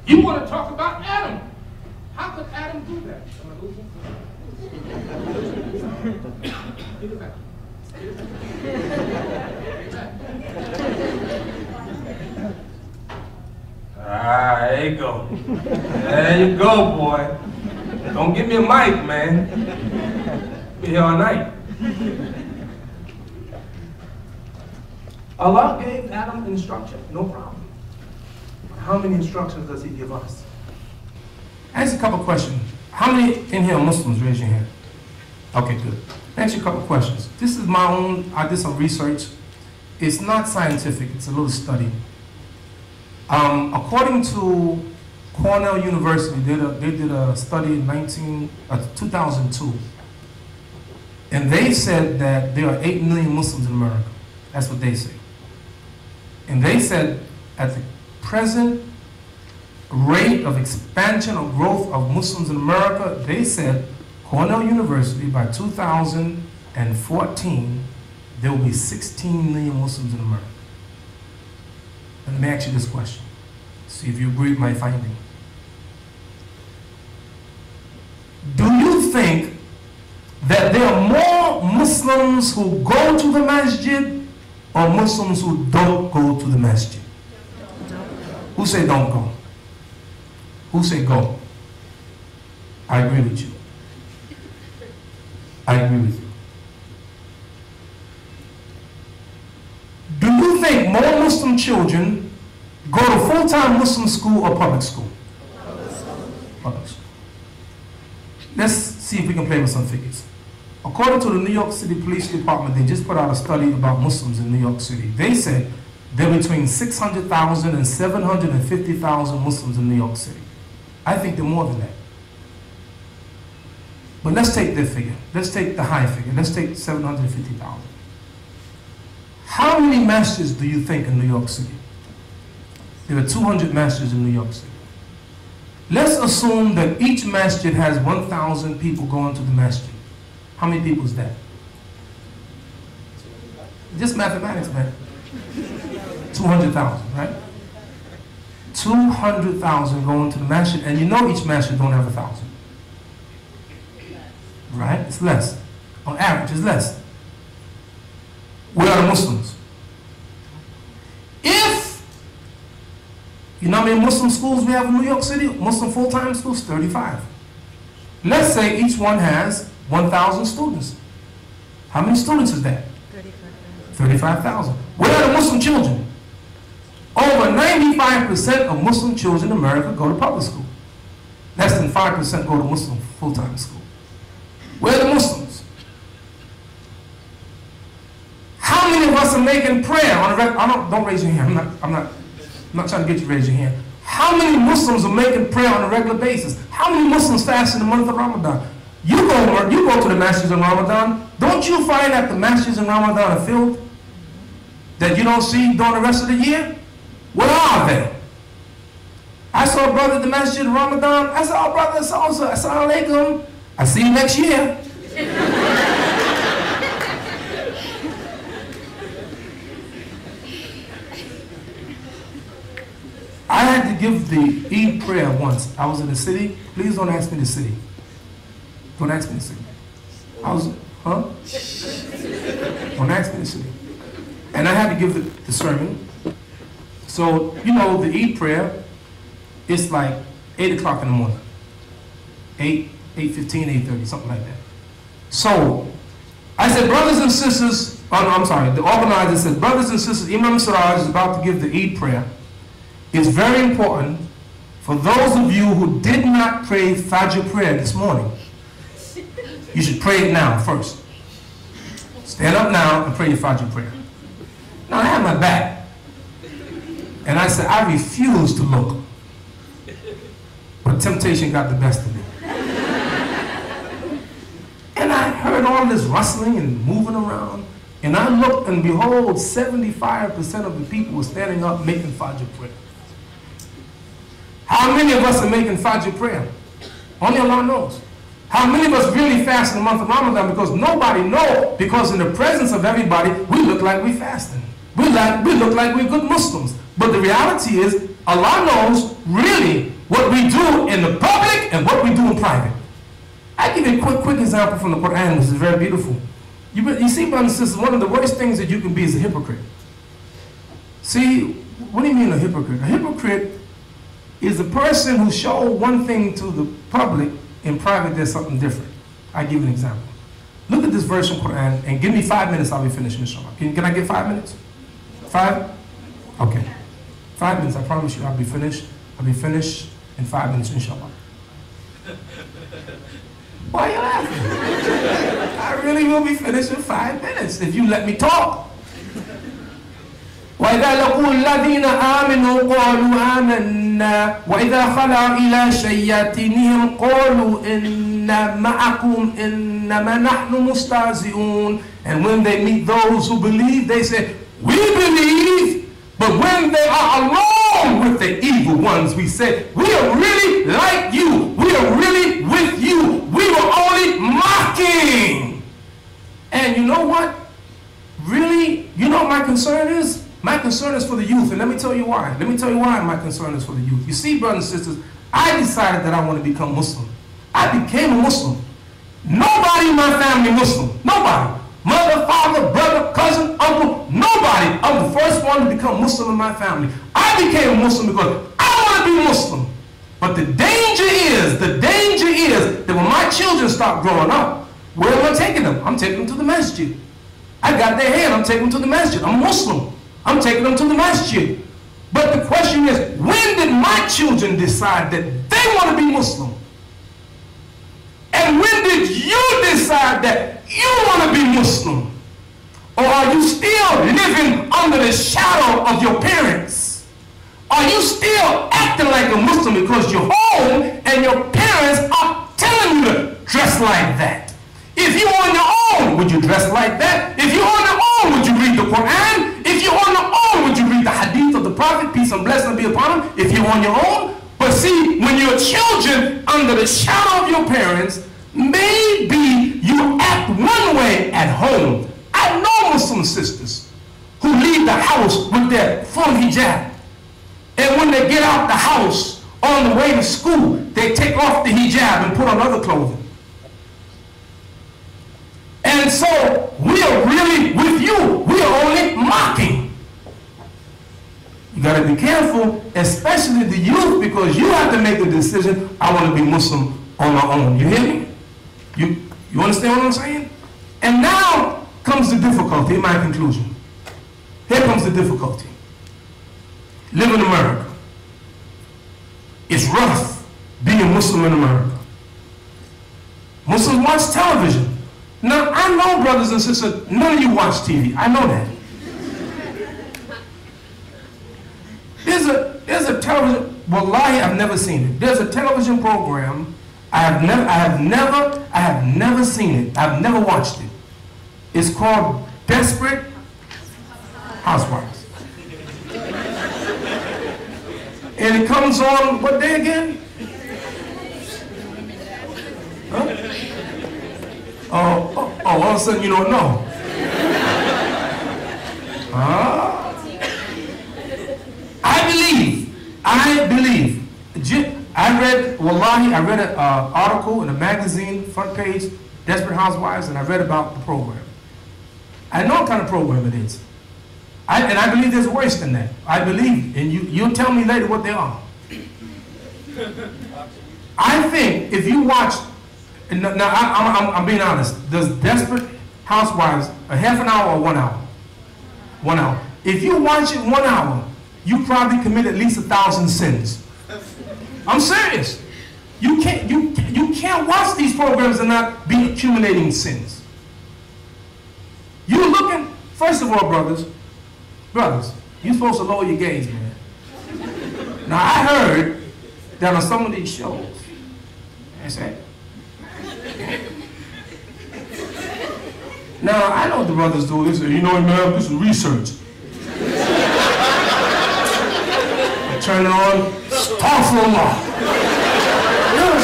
You want to talk about Adam. How could Adam do that? Give it back. There you go. There you go, boy. Don't give me a mic, man. Be here all night. Allah gave Adam instruction, no problem. How many instructions does he give us? Ask a couple questions. How many in here are Muslims? Raise your hand. Okay, good. Ask you a couple questions. This is my own, I did some research. It's not scientific, it's a little study. According to Cornell University, they did a study in 2002. And they said that there are 8 million Muslims in America. That's what they say. And they said at the present rate of expansion or growth of Muslims in America, they said, Cornell University, by 2014, there will be 16 million Muslims in America. And let me ask you this question. See if you agree with my finding. Do you think that there are more Muslims who go to the masjid or Muslims who don't go to the masjid? Who say don't go? Who say go? I agree with you. I agree with you. Do you think more Muslim children go to full-time Muslim school or public school? Public school. Let's see if we can play with some figures. According to the New York City Police Department, they just put out a study about Muslims in New York City. They said there are between 600,000 and 750,000 Muslims in New York City. I think they're more than that. But let's take their figure. Let's take the high figure. Let's take 750,000. How many masjids do you think in New York City? There are 200 masjids in New York City. Let's assume that each masjid has 1,000 people going to the masjid. How many people is that? Just mathematics, man. 200,000, right? 200,000 going to the masjid, and you know each masjid don't have 1,000. Right? It's less. On average, it's less. We are the Muslims. If, you know how many Muslim schools we have in New York City? Muslim full-time schools, 35. Let's say each one has 1,000 students. How many students is that? 35,000. Where are the Muslim children? Over 95% of Muslim children in America go to public school. Less than 5% go to Muslim full-time school. Where are the Muslims? How many of us are making prayer on a regular? Don't raise your hand. I'm not trying to get you to raise your hand. How many Muslims are making prayer on a regular basis? How many Muslims fast in the month of Ramadan? You go to the masjids in Ramadan. Don't you find that the masjids in Ramadan are filled? That you don't see during the rest of the year? Where are they? I saw a brother at the masjid in Ramadan. I said, oh brother, so-and-so, assalamu alaikum. I see you next year. I had to give the Eid prayer once. I was in the city. Please don't ask me the city. Don't ask me the city. Don't ask me the city. And I had to give the sermon. So, you know, the Eid prayer, it's like 8 o'clock in the morning. 8:15, 8:30, something like that. So I said, brothers and sisters, oh no, I'm sorry, the organizer said, brothers and sisters, Imam Siraj is about to give the Eid prayer. It's very important for those of you who did not pray Fajr prayer this morning. You should pray it now first. Stand up now and pray your Fajr prayer. Now I had my back. And I said, I refuse to look. But temptation got the best of me. And I heard all this rustling and moving around. And I looked and behold, 75% of the people were standing up making Fajr prayer. How many of us are making Fajr prayer? Only Allah knows. How many of us really fast in the month of Ramadan? Because nobody knows. Because in the presence of everybody, we look like we're fasting. We look like we're good Muslims. But the reality is, Allah knows really what we do in the public and what we do in private. I give you a quick example from the Quran, which is very beautiful. You see, brothers and sisters, one of the worst things that you can be is a hypocrite. See, what do you mean a hypocrite? A hypocrite is a person who shows one thing to the public, in private there's something different. I give you an example. Look at this verse from Quran and give me 5 minutes, I'll be finished, inshallah. Can I get 5 minutes? 5? Okay. 5 minutes, I promise you I'll be finished. I'll be finished in 5 minutes, inshallah. Why are you laughing? I really will be finished in 5 minutes if you let me talk. وَإِذَا لَقُوا الَّذِينَ آمِنُوا قَالُوا آمَنَّا وَإِذَا خَلَوا إِلَى شَيَاطِينِهِمْ قَالُوا إِنَّا مَعَكُمْ إِنَّمَا نَحْنُ مُسْتَهْزِئُونَ. And when they meet those who believe, they say, we believe. But when they are alone with the evil ones, we say, we are really like you. We are really with you. We were only mocking. And you know what? Really, you know what my concern is? My concern is for the youth, and let me tell you why. Let me tell you why my concern is for the youth. You see, brothers and sisters, I decided that I want to become Muslim. I became a Muslim. Nobody in my family Muslim. Nobody. Mother, father, brother, cousin, uncle, nobody. I'm the first one to become Muslim in my family. I became a Muslim because I want to be Muslim. But the danger is that when my children start growing up, where am I taking them? I'm taking them to the masjid. I got their hand, I'm taking them to the masjid. I'm Muslim. I'm taking them to the masjid. But the question is, when did my children decide that they want to be Muslim? And when did you decide that you want to be Muslim? Or are you still living under the shadow of your parents? Are you still acting like a Muslim because you're home and your parents are telling you to dress like that? If you're on your own, would you dress like that? If you're on your own, would you read the Quran? If you're on your own, would you read the hadith of the Prophet, peace and blessing be upon him? If you're on your own? But see, when you're children under the shadow of your parents, maybe you act one way at home. I know Muslim sisters who leave the house with their full hijab. And when they get out the house on the way to school, they take off the hijab and put on other clothing. And so we are really with you. We are only mocking. You got to be careful, especially the youth, because you have to make a decision. I want to be Muslim on my own. You hear me? You understand what I'm saying? And now comes the difficulty in my conclusion. Here comes the difficulty. Live in America. It's rough being Muslim in America. Muslims watch television. Now, I know, brothers and sisters, none of you watch TV. I know that. There's a television, wallahi, I've never seen it. There's a television program, I have never seen it. I've never watched it. It's called Desperate Housewives. And it comes on, what day again? Huh? Oh, all of a sudden you don't know. I believe. I read an article in a magazine, front page, Desperate Housewives, and I read about the program. I know what kind of program it is. And I believe there's worse than that. I believe, and you'll tell me later what they are. I think if you watch, and now I'm being honest, does Desperate Housewives a half an hour or 1 hour? 1 hour. If you watch it 1 hour, you probably commit at least 1,000 sins. I'm serious. You can't watch these programs and not be accumulating sins. You're looking, first of all, brothers, you're supposed to lower your gaze, man. Now I heard that on some of these shows, I said, now I know what the brothers do. They say, you know what, man, this is research. Turn it on, astaghfirullah. Look,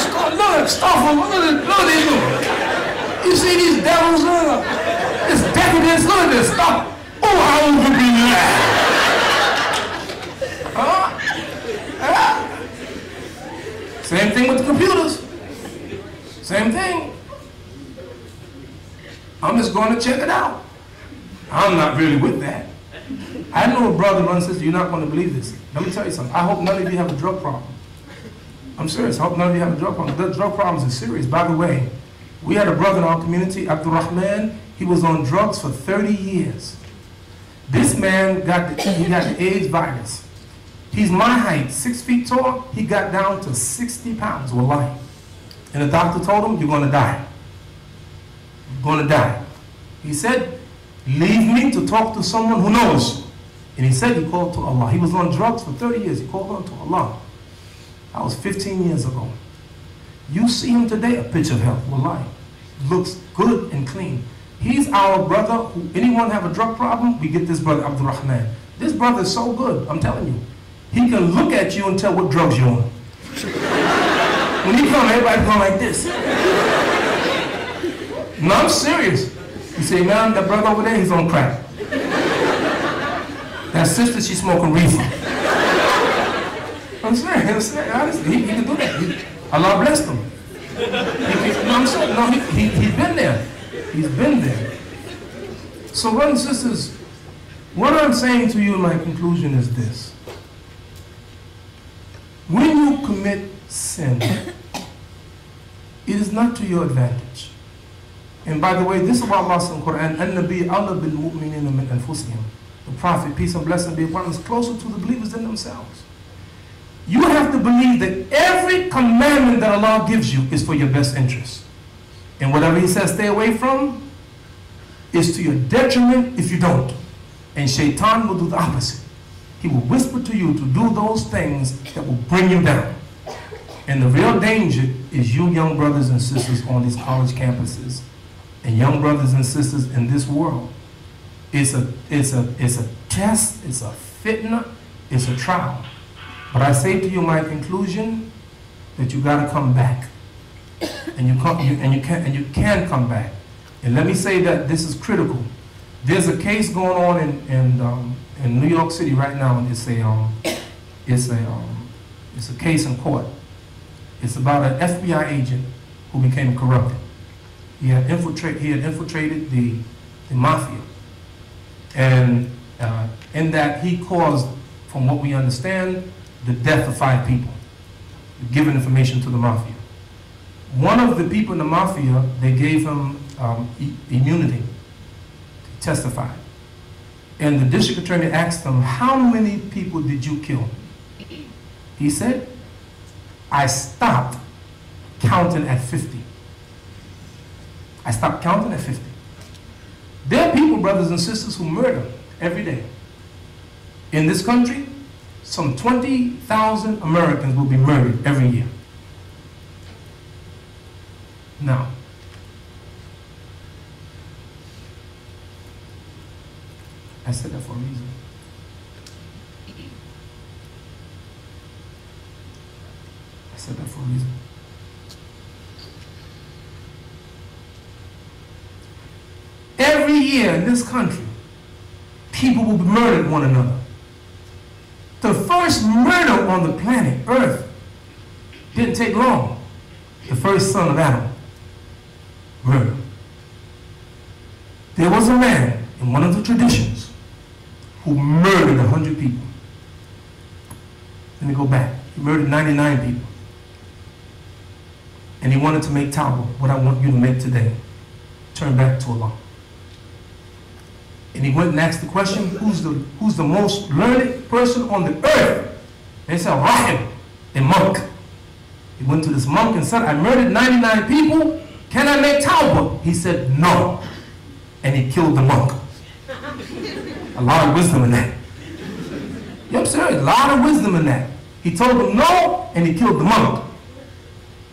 astaghfirullah, look at these doing. You see these devils, look, this decadence, look at this stuff. Oh, how would be that? Same thing with the computers. Same thing. I'm just going to check it out. I'm not really with that. I know a brother and sister, you're not going to believe this. Let me tell you something. I hope none of you have a drug problem. I'm serious. I hope none of you have a drug problem. The drug problems are serious. By the way, we had a brother in our community, Abdul Rahman. He was on drugs for 30 years. This man got the AIDS virus. He's my height, 6 feet tall. He got down to 60 pounds, wallahi. And the doctor told him, you're going to die. You're going to die. He said, leave me to talk to someone who knows. And he said he called to Allah. He was on drugs for 30 years. He called on to Allah. That was 15 years ago. You see him today, a picture of health, wallahi. Looks good and clean. He's our brother. Anyone have a drug problem? We get this brother, Abdul Rahman. This brother is so good, I'm telling you. He can look at you and tell what drugs you're on. When he comes, everybody's going like this. No, I'm serious. You say, man, that brother over there, he's on crack. That sister, she's smoking reefer. I'm serious, honestly, he can do that. Allah blessed him. He's been there. He's been there. So brothers and sisters, what I'm saying to you in my conclusion is this. When you commit sin, it is not to your advantage. And by the way, this is what Allah says in the Quran, النَّبِيُّ أَوْلَى بِالْمُؤْمِنِينَ مِنْ أَنفُسِهِمْ. The Prophet, peace and blessing be upon him, is closer to the believers than themselves. You have to believe that every commandment that Allah gives you is for your best interest. And whatever He says stay away from is to your detriment if you don't. And Shaitan will do the opposite. He will whisper to you to do those things that will bring you down. And the real danger is you young brothers and sisters on these college campuses and young brothers and sisters in this world. It's a test, it's a fitna, it's a trial. But I say to you, my conclusion, that you got to come back, and you can come back. And let me say that this is critical. There's a case going on in New York City right now, and it's a case in court. It's about an FBI agent who became corrupted. He had infiltrated the mafia, and in that he caused, from what we understand, the death of 5 people, giving information to the mafia. One of the people in the mafia, they gave him immunity to testify. And the district attorney asked him, how many people did you kill? He said, I stopped counting at 50. I stopped counting at 50. There are people, brothers and sisters, who murder every day. In this country, some 20,000 Americans will be murdered every year. Now, I said that for a reason. I said that for a reason. Every year in this country, people will murder one another. The first murder on the planet Earth didn't take long. The first son of Adam murdered. There was a man in one of the traditions who murdered 100 people. Let me go back. He murdered 99 people. and he wanted to make tawbah, what I want you to make today, turn back to Allah. And he went and asked the question, who's the most learned person on the earth? They said, Rahib, a monk. He went to this monk and said, I murdered 99 people. Can I make tawbah? He said, no. And he killed the monk. A lot of wisdom in that. You know what I'm saying? A lot of wisdom in that. He told him no, and he killed the monk.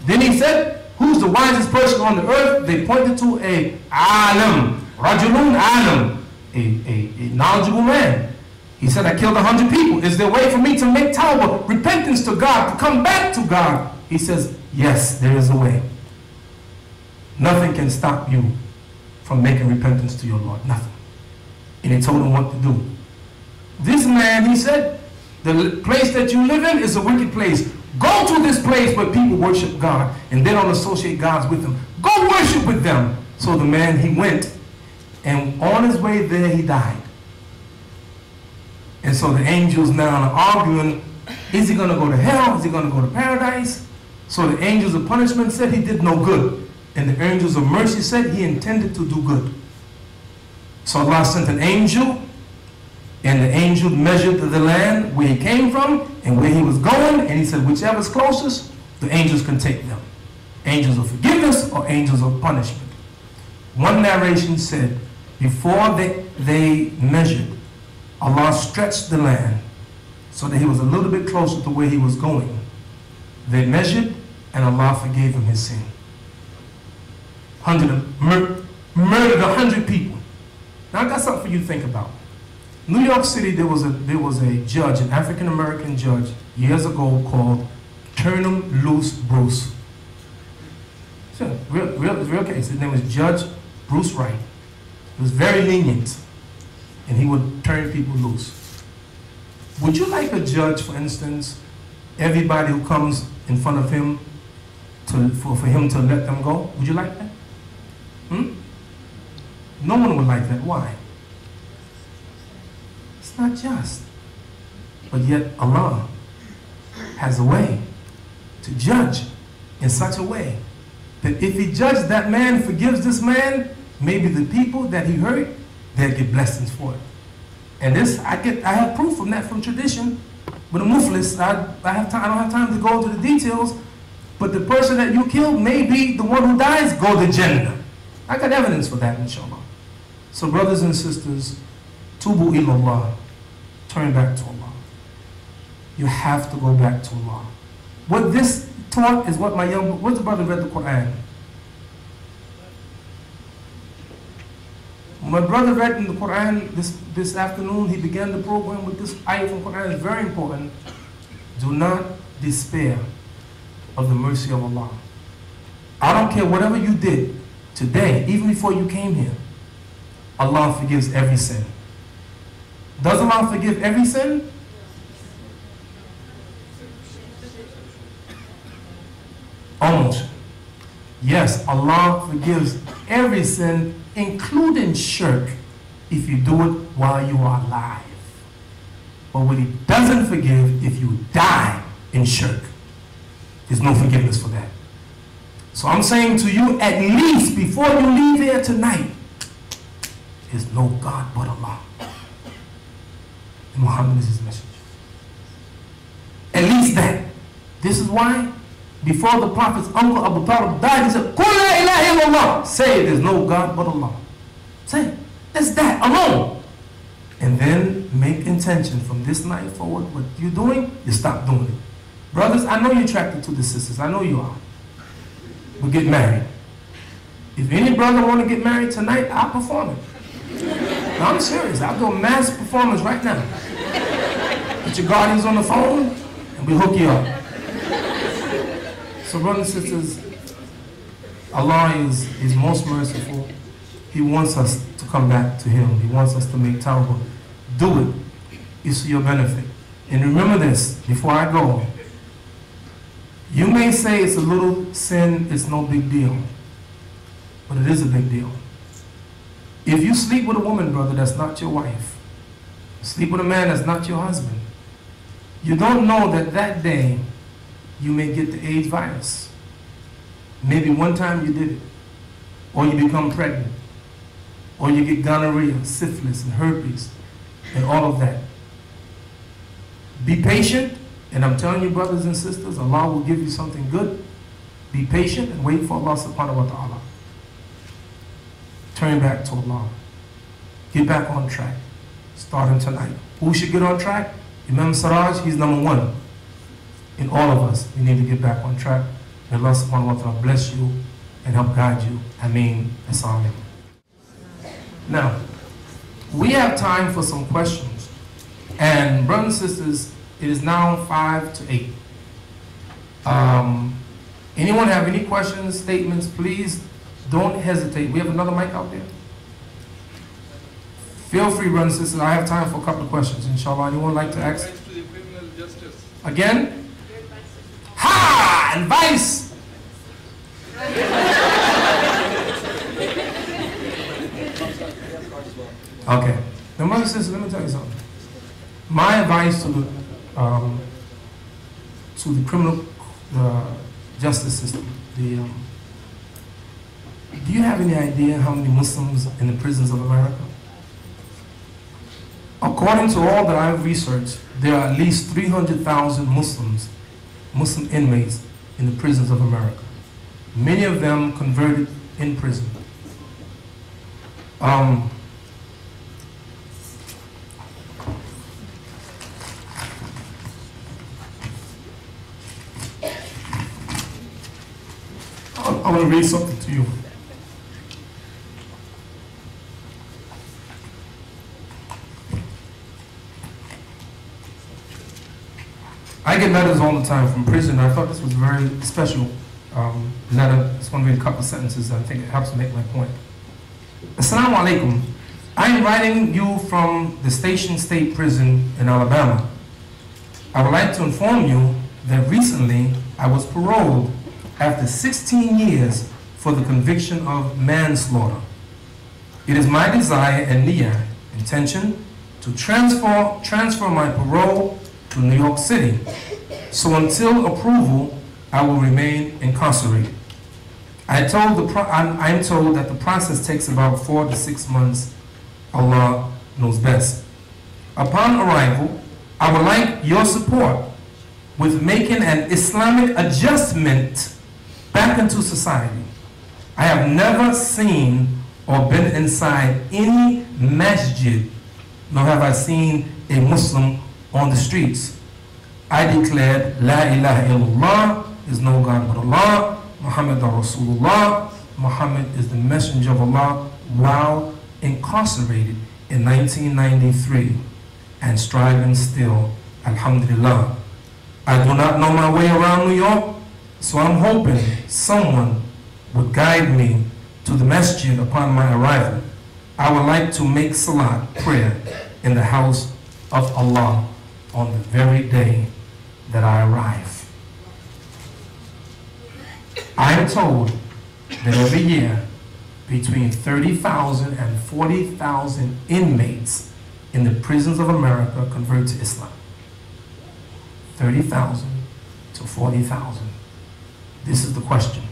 Then he said, who's the wisest person on the earth? They pointed to a alim, rajulun alim, a knowledgeable man. He said, I killed 100 people. Is there a way for me to make tawbah, repentance to God, to come back to God? He says, yes, there is a way. Nothing can stop you from making repentance to your Lord. Nothing. And he told him what to do. This man, he said, the place that you live in is a wicked place. Go to this place where people worship God and they don't associate gods with them. Go worship with them. So the man, he went, and on his way there, he died. And so the angels now are arguing, is he going to go to hell? Is he going to go to paradise? So the angels of punishment said he did no good. And the angels of mercy said he intended to do good. So Allah sent an angel, and the angel measured the land where he came from and where he was going, and he said, whichever's closest, the angels can take them. Angels of forgiveness or angels of punishment. One narration said, before they measured, Allah stretched the land so that he was a little bit closer to where he was going. They measured, and Allah forgave him his sin. Murdered 100 people. Now I got something for you to think about. New York City, there was a judge, an African American judge, years ago called Turn 'em Loose Bruce. It's a real case. His name was Judge Bruce Wright. He was very lenient, and he would turn people loose. Would you like a judge, for instance, everybody who comes in front of him, for him to let them go? Would you like that? No one would like that. Why? It's not just. But yet Allah has a way to judge in such a way that if he judged that man, forgives this man, maybe the people that he hurt, they'll get blessings for it. And this, I have proof from that, from tradition. With a muflis, I don't have time to go into the details, but the person that you killed may be the one who dies, go to Jannah. I got evidence for that, inshallah. So brothers and sisters, tubu ilallah, turn back to Allah. You have to go back to Allah. What this taught is what what's the brother read the Quran? My brother read in the Quran this afternoon, he began the program with this ayah from Quran. It's very important. Do not despair of the mercy of Allah. I don't care whatever you did today, even before you came here, Allah forgives every sin. Does Allah forgive every sin? Almost. Yes, Allah forgives every sin, including shirk, if you do it while you are alive. But what he doesn't forgive, if you die in shirk, there's no forgiveness for that. So I'm saying to you, at least before you leave here tonight, there's no God but Allah. And Muhammad is his messenger. At least that. This is why, before the Prophet's uncle Abu Talib died, he said, Qul la ilaha illallah. Say there's no God but Allah. Say it. That's that alone. And then make intention from this night forward, what you're doing, you stop doing it. Brothers, I know you're attracted to the sisters. I know you are. But get married. If any brother want to get married tonight, I'll perform it. No, I'm serious. I'll do a mass performance right now. Put your guardians on the phone, and we hook you up. So brothers and sisters, Allah is most merciful. He wants us to come back to Him. He wants us to make tawbah. Do it. It's for your benefit. And remember this, before I go, you may say it's a little sin, it's no big deal. But it is a big deal. If you sleep with a woman, brother, that's not your wife, sleep with a man that's not your husband, you don't know that that day you may get the AIDS virus. Maybe one time you did it, or you become pregnant, or you get gonorrhea, syphilis, and herpes, and all of that. Be patient, and I'm telling you, brothers and sisters, Allah will give you something good. Be patient and wait for Allah subhanahu wa ta'ala. Turn back to Allah. Get back on track. Starting tonight. Who should get on track? Imam Siraj, he's number one. In all of us, we need to get back on track. May Allah subhanahu wa ta'ala bless you and help guide you. Ameen. Assalamu alaikum. Now, we have time for some questions. And brothers and sisters, it is now 5 to 8. Anyone have any questions, statements, please don't hesitate. We have another mic out there. Feel free, brothers and sisters. I have time for a couple of questions, inshallah. Anyone like to ask? Again? Ha! Advice! Okay. Now, brothers and sisters, let me tell you something. My advice to the criminal justice system, do you have any idea how many Muslims in the prisons of America? According to all that I've researched, there are at least 300,000 Muslim inmates in the prisons of America. Many of them converted in prison. I want to read something to you. I get letters all the time from prison. I thought this was a very special letter. Just want to read a couple of sentences. I think it helps to make my point. Assalamu alaikum. I am writing you from the Station State Prison in Alabama. I would like to inform you that recently I was paroled after 16 years for the conviction of manslaughter. It is my desire and intention to transfer my parole to New York City. So until approval, I will remain incarcerated. I am told that the process takes about 4 to 6 months. Allah knows best. Upon arrival, I would like your support with making an Islamic adjustment back into society. I have never seen or been inside any masjid, nor have I seen a Muslim on the streets. I declared, La ilaha illallah, there is no God but Allah, Muhammad Rasulullah, Muhammad is the messenger of Allah, while incarcerated in 1993 and striving still, alhamdulillah. I do not know my way around New York, so I'm hoping someone would guide me to the masjid upon my arrival. I would like to make salat, prayer, in the house of Allah on the very day that I arrive. I am told that every year between 30,000 and 40,000 inmates in the prisons of America convert to Islam. 30,000 to 40,000. This is the question.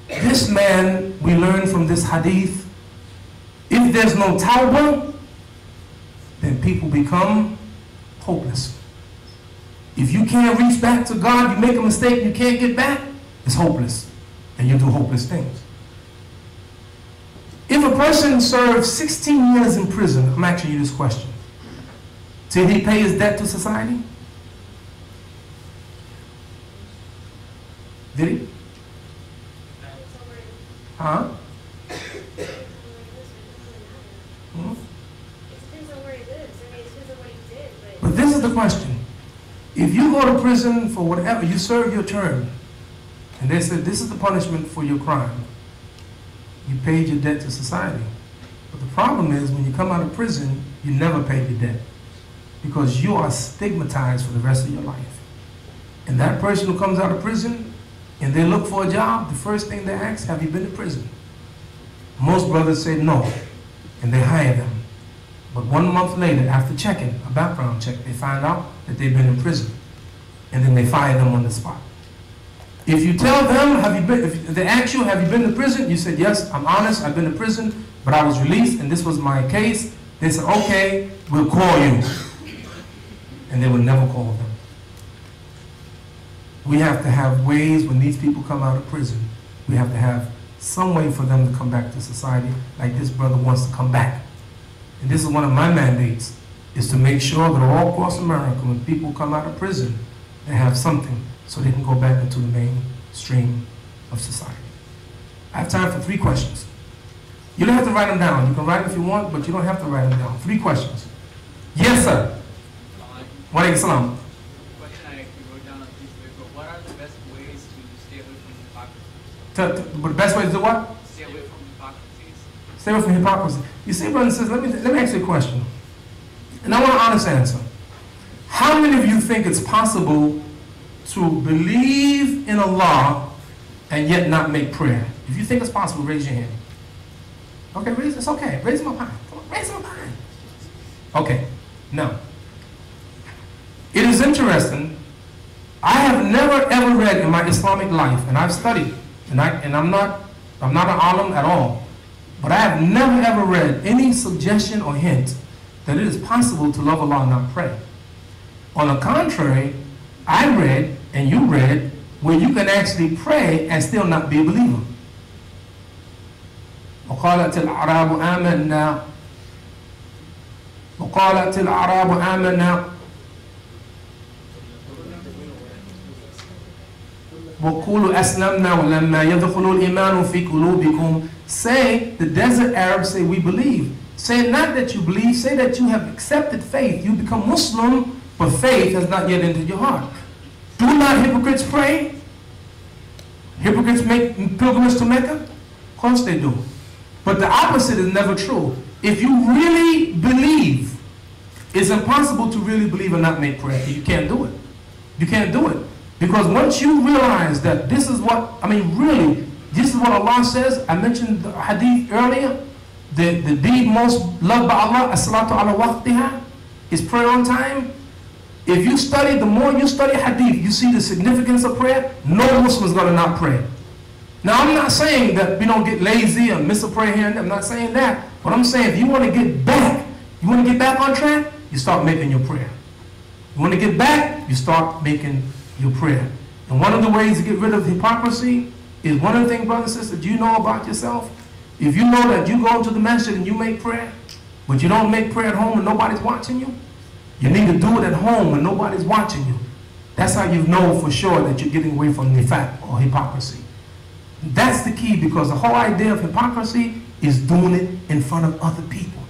This man, we learn from this hadith, if there's no tawbah, then people become hopeless. If you can't reach back to God, you make a mistake, you can't get back, it's hopeless. And you do hopeless things. If a person served 16 years in prison, I'm asking you this question. Did he pay his debt to society? Did he? Huh? But this is the question. If you go to prison for whatever, you serve your term, and they said this is the punishment for your crime, you paid your debt to society. But the problem is when you come out of prison, you never paid your debt because you are stigmatized for the rest of your life. And that person who comes out of prison and they look for a job, the first thing they ask, have you been to prison? Most brothers say no, and they hire them. But 1 month later, after checking, a background check, they find out that they've been in prison. And then they fire them on the spot. If you tell them, if they ask you, have you been to prison? You said, yes, I'm honest, I've been to prison, but I was released and this was my case. They said, okay, we'll call you. And they will never call them. We have to have ways when these people come out of prison, we have to have some way for them to come back to society like this brother wants to come back. And this is one of my mandates, is to make sure that all across America, when people come out of prison, they have something so they can go back into the mainstream of society. I have time for 3 questions. You don't have to write them down. You can write them if you want, but you don't have to write them down. 3 questions. Yes, sir. Wa alaikum salam. Question I actually wrote down on a piece of paper. What are the best ways to stay away from hypocrisy? But the best way to do what? Stay away from hypocrisies. Stay away from hypocrisy. You see, brothers and sisters, let me ask you a question. And I want an honest answer. How many of you think it's possible to believe in Allah and yet not make prayer? If you think it's possible, raise your hand. Okay, it's okay. Raise them up high. Come on, raise them up high. Okay, now, it is interesting. I have never ever read in my Islamic life, and I've studied, and I'm not an alim at all, but I have never ever read any suggestion or hint that it is possible to love Allah and not pray. On the contrary, I read, and you read, where you can actually pray and still not be a believer. وقالت الأعراب آمنا وقالت الأعراب آمنا وقولوا أسلمنا ولما يدخلوا الإيمان في قلوبكم. Say, the desert Arabs say, we believe. Say not that you believe, say that you have accepted faith. You become Muslim, but faith has not yet entered your heart. Do not hypocrites pray? Hypocrites make pilgrimage to Mecca? Of course they do. But the opposite is never true. If you really believe, it's impossible to really believe and not make prayer. You can't do it. You can't do it. Because once you realize that this is what, really, this is what Allah says. I mentioned the hadith earlier. The deed most loved by Allah, as-salatu ala waqtiha, is prayer on time. If you study, the more you study hadith, you see the significance of prayer. No Muslim is going to not pray. Now, I'm not saying that we don't get lazy or miss a prayer here and there. I'm not saying that. But I'm saying if you want to get back, on track, you start making your prayer. You want to get back, you start making your prayer. And one of the ways to get rid of hypocrisy is one of the things, brothers and sisters, you know about yourself. If you know that you go into the masjid and you make prayer, but you don't make prayer at home and nobody's watching you, you need to do it at home when nobody's watching you. That's how you know for sure that you're getting away from nifaq or hypocrisy. That's the key, because the whole idea of hypocrisy is doing it in front of other people.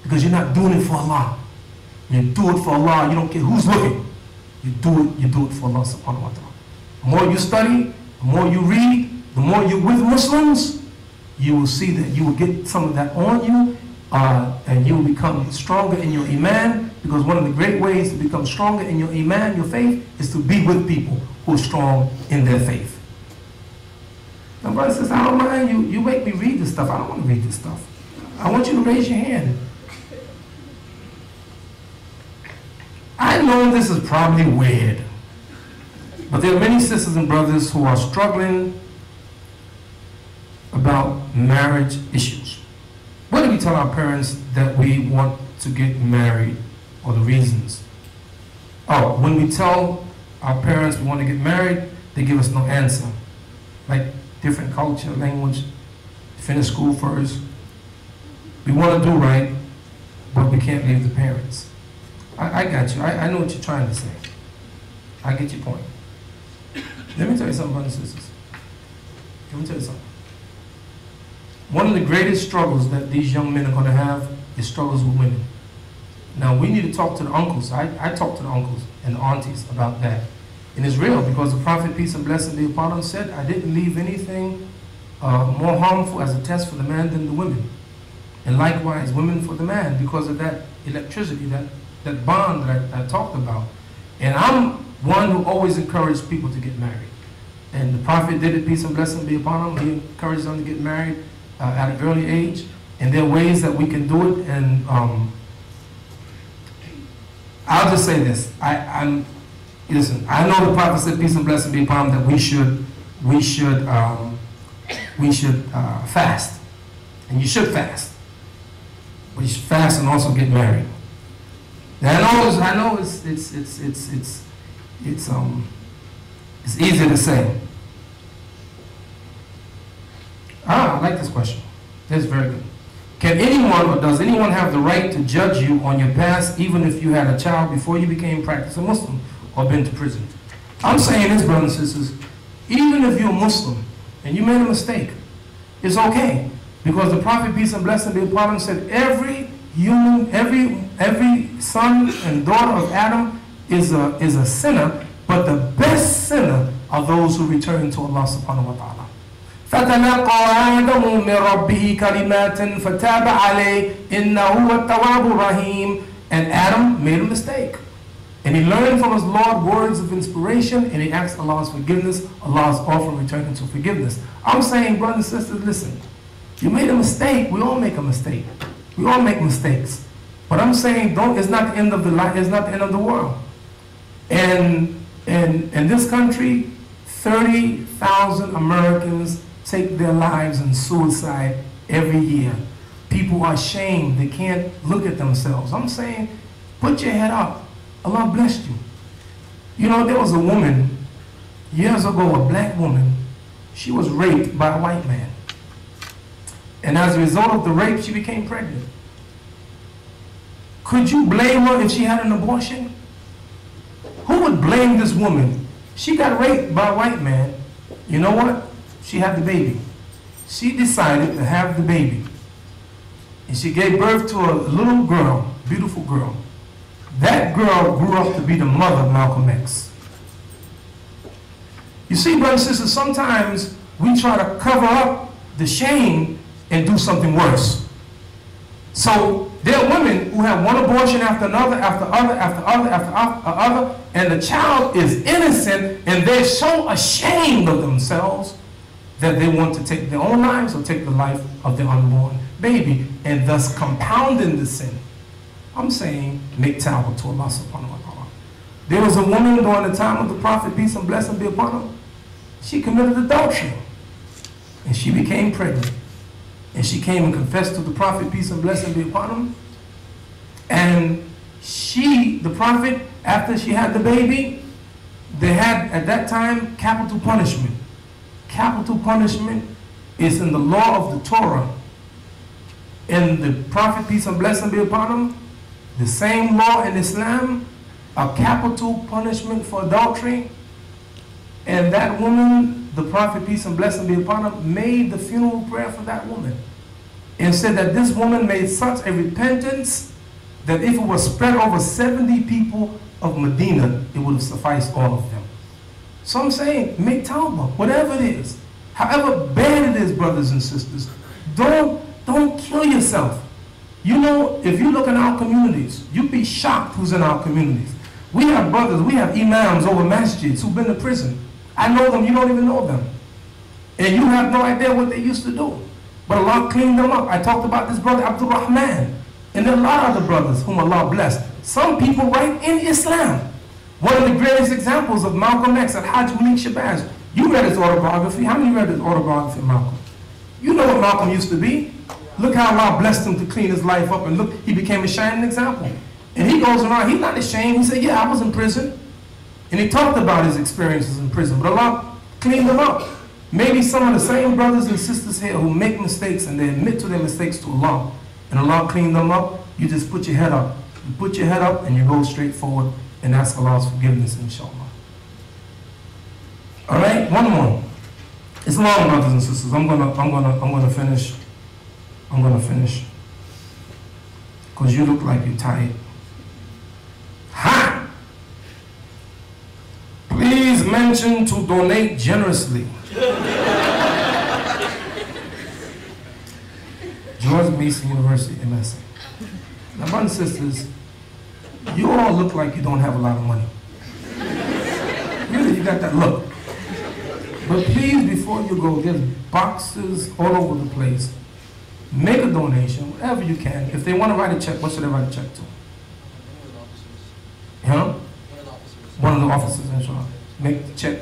Because you're not doing it for Allah. You do it for Allah, you don't care who's looking. You do it for Allah subhanahu wa ta'ala. The more you study, the more you read, the more you're with Muslims, you will see that you will get some of that on you, and you will become stronger in your iman, because one of the great ways to become stronger in your iman, your faith, is to be with people who are strong in their faith. Now, brother says, I don't mind you make me read this stuff. I don't want to read this stuff. I want you to raise your hand. I know this is probably weird, but there are many sisters and brothers who are struggling about marriage issues. What do we tell our parents that we want to get married, or the reasons? Oh, when we tell our parents we want to get married, they give us no answer. Like different culture, language, finish school first. We want to do right, but we can't leave the parents. I got you. I know what you're trying to say. I get your point. Let me tell you something, brothers and sisters. Let me tell you something. One of the greatest struggles that these young men are going to have is struggles with women. Now, we need to talk to the uncles. I talk to the uncles and the aunties about that. And it's real, because the Prophet, peace and blessing be upon him, said, I didn't leave anything more harmful as a test for the man than the women. And likewise, women for the man, because of that electricity, that bond that I talked about. And I'm one who always encouraged people to get married. And the Prophet did it, peace and blessing be upon him. He encouraged them to get married at an early age. And there are ways that we can do it. And I'll just say this. Listen, I know the Prophet said, peace and blessing be upon him, that we should fast, and you should fast, but you should fast and also get married. Now I know it's easy to say. I like this question. That's very good. Can anyone or does anyone have the right to judge you on your past, even if you had a child before you became practicing Muslim or been to prison? I'm saying this, brothers and sisters, even if you're Muslim and you made a mistake, it's okay. Because the Prophet, peace and blessing be upon him, said every human, every son and daughter of Adam is a sinner, but the best sinner are those who return to Allah subhanahu wa ta'ala. فَتَلَقَى آدَمُ مِنْ رَبِّهِ كَلِمَاتٍ فَتَابَ عَلَيْهِ إِنَّهُ التَّوَّابُ الرَّحِيمُ. And Adam made a mistake. And he learned from his Lord words of inspiration, and he asked Allah's forgiveness. Allah is often returning to forgiveness. I'm saying, brothers and sisters, listen. You made a mistake. We all make a mistake. We all make mistakes. But I'm saying, it's not the end of the life. It's not the end of the world. And in this country, 30,000 Americans take their lives in suicide every year. People are ashamed. They can't look at themselves. I'm saying, put your head up. Allah blessed you. You know, there was a woman, years ago, a black woman, she was raped by a white man. And as a result of the rape, she became pregnant. Could you blame her if she had an abortion? Who would blame this woman? She got raped by a white man. You know what? She had the baby. She decided to have the baby. And she gave birth to a little girl, beautiful girl. That girl grew up to be the mother of Malcolm X. You see, brothers and sisters, sometimes we try to cover up the shame and do something worse. So there are women who have one abortion after another, after other, after other, after other, and the child is innocent, and they're so ashamed of themselves that they want to take their own lives or take the life of their unborn baby, and thus compounding the sin. I'm saying, make tawbah to Allah subhanahu wa ta'ala. There was a woman during the time of the Prophet, peace and blessing be upon him. She committed adultery, and she became pregnant. And she came and confessed to the Prophet, peace and blessing be upon him. And the Prophet, after she had the baby, they had, at that time, capital punishment. Capital punishment is in the law of the Torah. And the Prophet, peace and blessing be upon him, the same law in Islam, a capital punishment for adultery. And that woman, the Prophet, peace and blessing be upon him, made the funeral prayer for that woman. And said that this woman made such a repentance that if it was spread over 70 people of Medina, it would have sufficed all of them. So I'm saying, make tawbah, whatever it is. However bad it is, brothers and sisters, don't kill yourself. You know, if you look in our communities, you'd be shocked who's in our communities. We have brothers, we have imams over masjids who've been to prison. I know them, you don't even know them. And you have no idea what they used to do. But Allah cleaned them up. I talked about this brother Abdul Rahman. And there are a lot of other brothers whom Allah blessed. Some people right in Islam. One of the greatest examples of Malcolm X, Al-Hajj Malik Shabazz. You read his autobiography. How many read his autobiography of Malcolm? You know what Malcolm used to be. Look how Allah blessed him to clean his life up. And look, he became a shining example. And he goes around, he's not ashamed. He said, yeah, I was in prison. And he talked about his experiences in prison. But Allah cleaned him up. Maybe some of the same brothers and sisters here who make mistakes and they admit to their mistakes to Allah, and Allah cleaned them up, you just put your head up. You put your head up and you go straight forward and ask Allah's forgiveness, inshallah. All right, one more. It's long, brothers and sisters. I'm gonna finish. I'm gonna finish. Because you look like you're tired. Ha! Please mention to donate generously. George Mason University, MSA. Now, brothers and sisters, you all look like you don't have a lot of money. Really, you got that look. But please, before you go, there's boxes all over the place. Make a donation, whatever you can. If they want to write a check, what should they write a check to? Huh? One of the officers, inshallah, make the check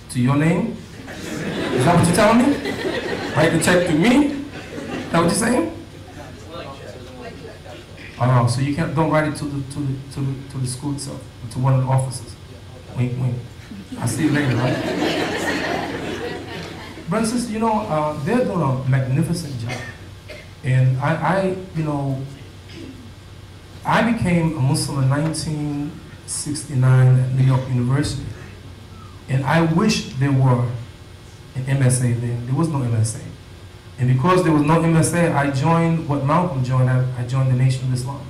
to your name. Is that what you're telling me? Write the check to me? Is that what you're saying? Oh, so you can't, don't write it to the school itself, to one of the officers. Wink, wink. I'll see you later, right? Brothers and sisters, you know, they're doing a magnificent job. And I became a Muslim in 1969 at New York University. And I wish there were an MSA then. There was no MSA. And because there was no MSA, I joined what Malcolm joined. I joined the Nation of Islam.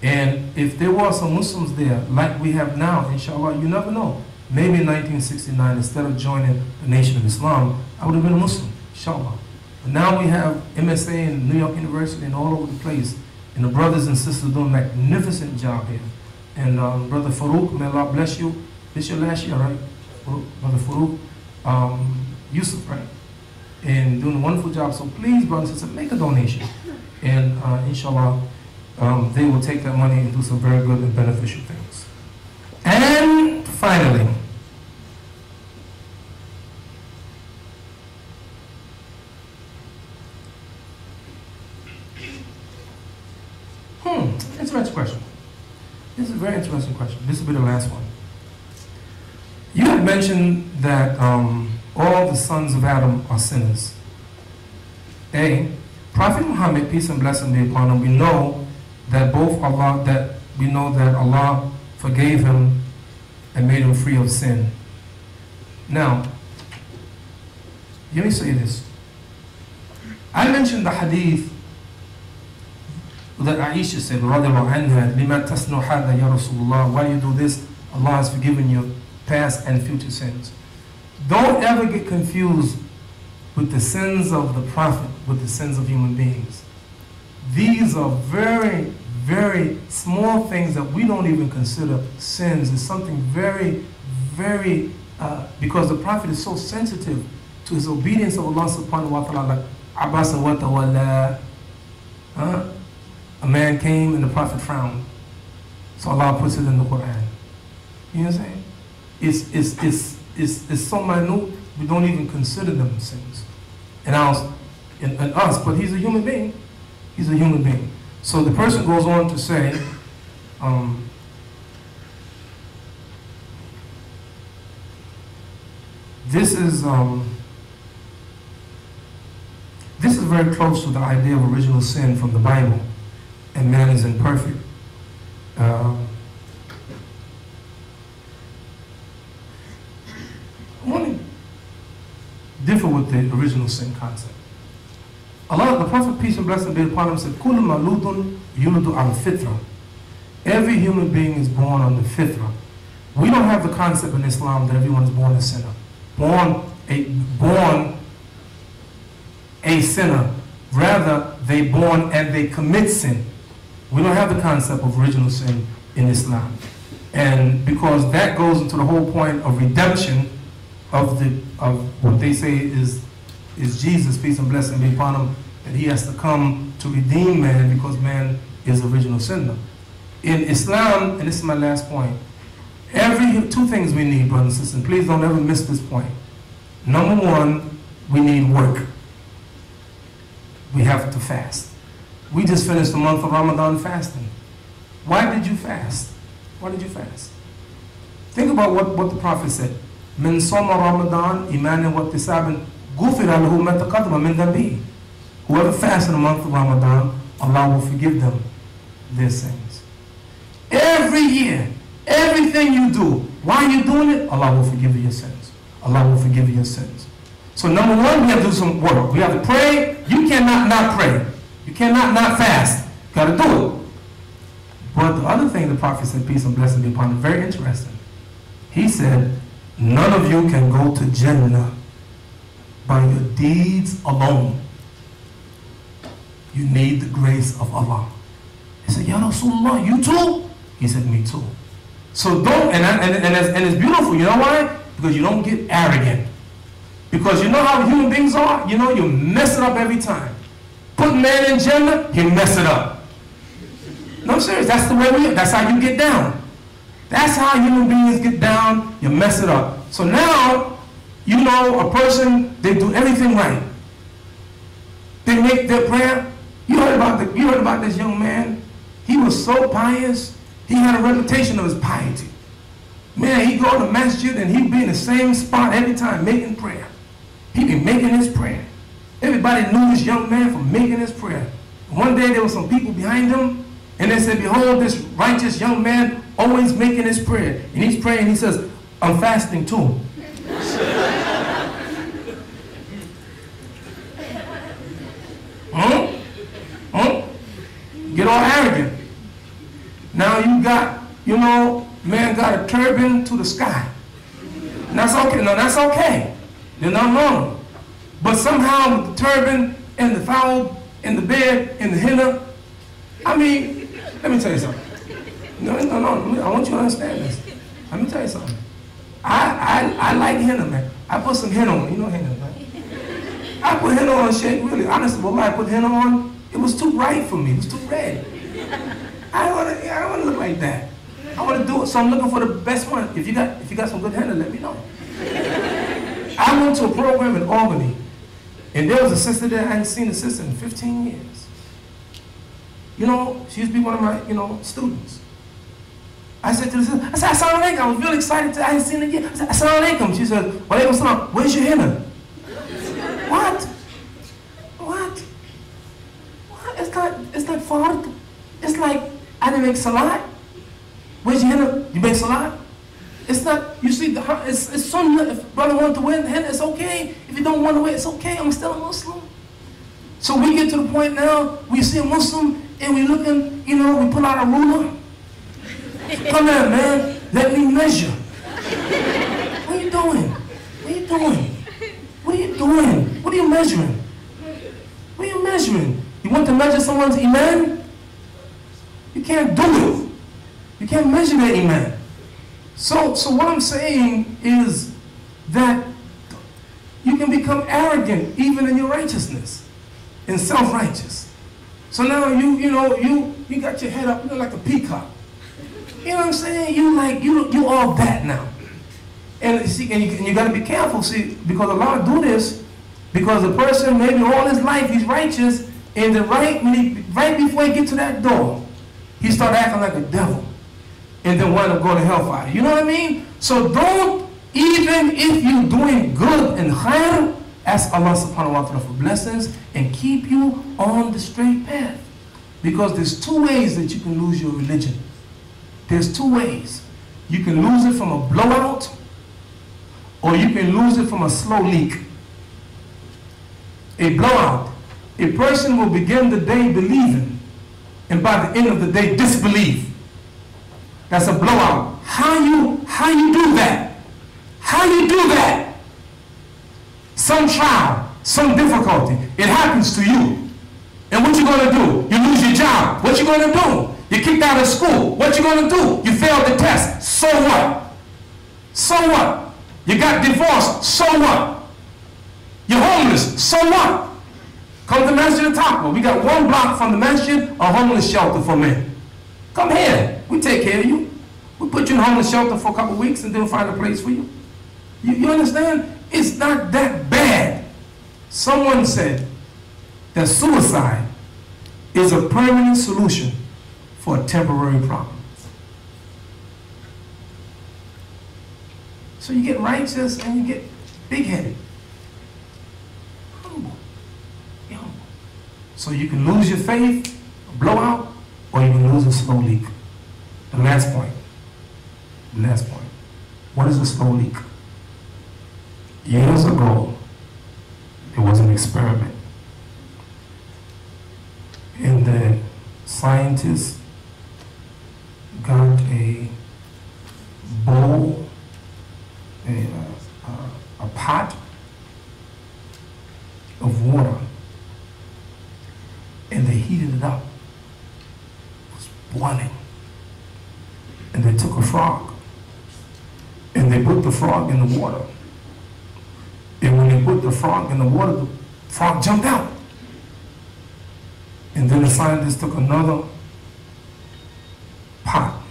And if there were some Muslims there, like we have now, inshallah, you never know. Maybe in 1969, instead of joining the Nation of Islam, I would have been a Muslim, inshallah. But now we have MSA in New York University and all over the place. And the brothers and sisters doing a magnificent job here. And Brother Farouk, may Allah bless you. This is your last year, right? Brother Farouk, Yusuf, right? And doing a wonderful job. So please, brothers and sisters, make a donation. And inshallah, they will take that money and do some very good and beneficial things. And finally, interesting question. This is a very interesting question. This will be the last one. You had mentioned that all the sons of Adam are sinners. Prophet Muhammad, peace and blessing be upon him, we know that Allah forgave him and made him free of sin. Now, let me say this. I mentioned the hadith that Aisha said, radiallahu anha, لِمَا تَسْنُوا هَذَا يَا رَسُولُ اللَّهِ, why do you do this? Allah has forgiven your past and future sins. Don't ever get confused with the sins of the Prophet with the sins of human beings. These are very, very small things that we don't even consider sins. It's something very, very, because the Prophet is so sensitive to his obedience of Allah subhanahu wa ta'ala, like Abasa wa tawalla. A man came and the Prophet frowned. So Allah puts it in the Quran. You know what I'm saying? It's so minute, we don't even consider them sins. And us, but he's a human being. He's a human being. So the person goes on to say, this is very close to the idea of original sin from the Bible, and man is imperfect. I want to differ with the original sin concept. Allah, the Prophet, peace and blessing be upon him, said, "Kullu maludun yuludu al-fitra." Every human being is born on the fitra. We don't have the concept in Islam that everyone is born a sinner. Born a sinner. Rather, they born and they commit sin. We don't have the concept of original sin in Islam. And because that goes into the whole point of redemption of what they say is Jesus, peace and blessing be upon him, that he has to come to redeem man because man is original sinner. In Islam, and this is my last point, two things we need, brothers and sisters. Please don't ever miss this point. Number one, we need work. We have to fast. We just finished the month of Ramadan fasting. Why did you fast? Why did you fast? Think about what the Prophet said. Min soma Ramadan imanan wa ihtisaban ghufira lahu ma taqaddama min dhanbihi. Whoever fasts in the month of Ramadan, Allah will forgive them their sins. Every year, everything you do, why are you doing it? Allah will forgive you your sins. Allah will forgive you your sins. So number one, we have to do some work. We have to pray. You cannot not pray. You cannot not fast. You got to do it. But the other thing the Prophet said, peace and blessing be upon him, very interesting. He said, none of you can go to Jannah by your deeds alone. You need the grace of Allah. He said, Ya Rasulullah, you too? He said, me too. So don't, and it's beautiful. You know why? Because you don't get arrogant. Because you know how human beings are? You know, you mess it up every time. Put man in Jannah, he mess it up. No, I'm serious. That's the way we are. That's how you get down. That's how human beings get down, you mess it up. So now, you know, a person, they do everything right. They make their prayer. You heard about this young man? He was so pious, he had a reputation of his piety. Man, he'd go to masjid and he'd be in the same spot every time making prayer. He'd be making his prayer. Everybody knew this young man for making his prayer. One day there were some people behind him, and they said, behold, this righteous young man always making his prayer. And he's praying, he says, I'm fasting too. Get all arrogant. Now you got, you know, man got a turban to the sky. And that's okay. No, that's okay. They're not wrong. But somehow with the turban and the foul and the bed and the henna, I mean, let me tell you something. No, I want you to understand this. Let me tell you something. I like henna, man. I put some henna on. You know henna, right? I put henna on, shit, really. Honestly, when I put henna on, it was too bright for me. It was too red. I don't want to look like that. I want to do it, so I'm looking for the best one. If you got some good henna, let me know. I went to a program in Albany, and there was a sister there. I hadn't seen a sister in 15 years. You know, she used to be one of my, you know, students. I said to the sister, I said, Assalamu alaikum. I was really excited. I hadn't seen her yet. I said, Assalamu alaikum. She said, Walaikum salam. Where's your henna? What? What? It's not fard. It's like, I didn't make salat. Where's your henna? You make salat? It's not, you see, it's sunnah. If brother wants to wear the henna, it's okay. If you don't want to wear it, it's okay. I'm still a Muslim. So we get to the point now, we see a Muslim, and we looking, you know, we pull out a ruler. Come here, man. Let me measure. What are you doing? What are you doing? What are you doing? What are you measuring? What are you measuring? You want to measure someone's iman? You can't do it. You can't measure their iman. So what I'm saying is that you can become arrogant even in your righteousness and self-righteous. So now you got your head up, you're like a peacock. You know what I'm saying? You all that now. And see, and you got to be careful, see, because a lot do this because the person maybe all his life he's righteous, and right before he get to that door, he start acting like a devil, and then wind up going to hellfire. You know what I mean? So don't, even if you're doing good and khair, ask Allah subhanahu wa ta'ala for blessings and keep you on the straight path. Because there's two ways that you can lose your religion. There's two ways. You can lose it from a blowout, or you can lose it from a slow leak. A blowout, a person will begin the day believing, and by the end of the day disbelieve. That's a blowout. How you do that? How you do that? Some trial, some difficulty, it happens to you. And what you gonna do? You lose your job. What you gonna do? You kicked out of school. What you gonna do? You failed the test. So what? So what? You got divorced. So what? You're homeless. So what? Come to Masjid Al-Taqwa. We got one block from the masjid, a homeless shelter for men. Come here. We take care of you. We put you in a homeless shelter for a couple of weeks and then find a place for you. You understand? It's not that bad. Someone said that suicide is a permanent solution for a temporary problem. So you get righteous and you get big-headed. Humble. Be humble. So you can lose your faith, a blowout, or you can lose a slow leak. The last point. The last point. What is a slow leak? Years ago, there was an experiment. And the scientists got a bowl, a pot of water, and they heated it up. It was boiling. And they took a frog, and they put the frog in the water. And when they put the frog in the water, the frog jumped out. And then the scientists took another pot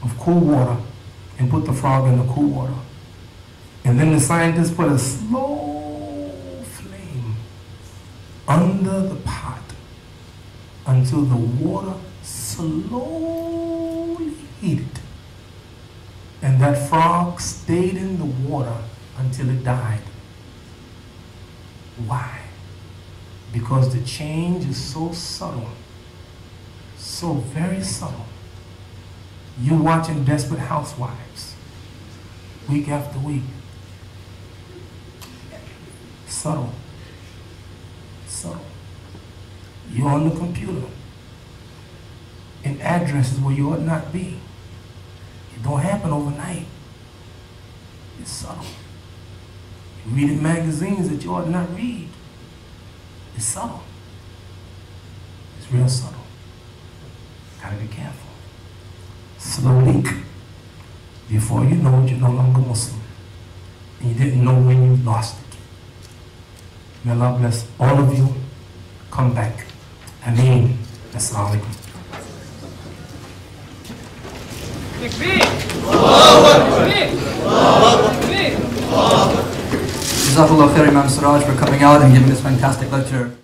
of cool water and put the frog in the cool water. And then the scientists put a slow flame under the pot until the water slowly heated. And that frog stayed in the water until it died. Why? Because the change is so subtle, so very subtle. You're watching Desperate Housewives week after week. Subtle. Subtle. You're on the computer in addresses where you ought not be. It don't happen overnight. It's subtle. You read in magazines that you ought not read. It's subtle. It's real subtle. Gotta be careful. Slow leak. Before you know it, you're no longer Muslim. And you didn't know when you lost it. May Allah bless all of you. Come back. Ameen. Assalamu alaikum. Jazakallah khair, Imam Siraj, for coming out and giving this fantastic lecture.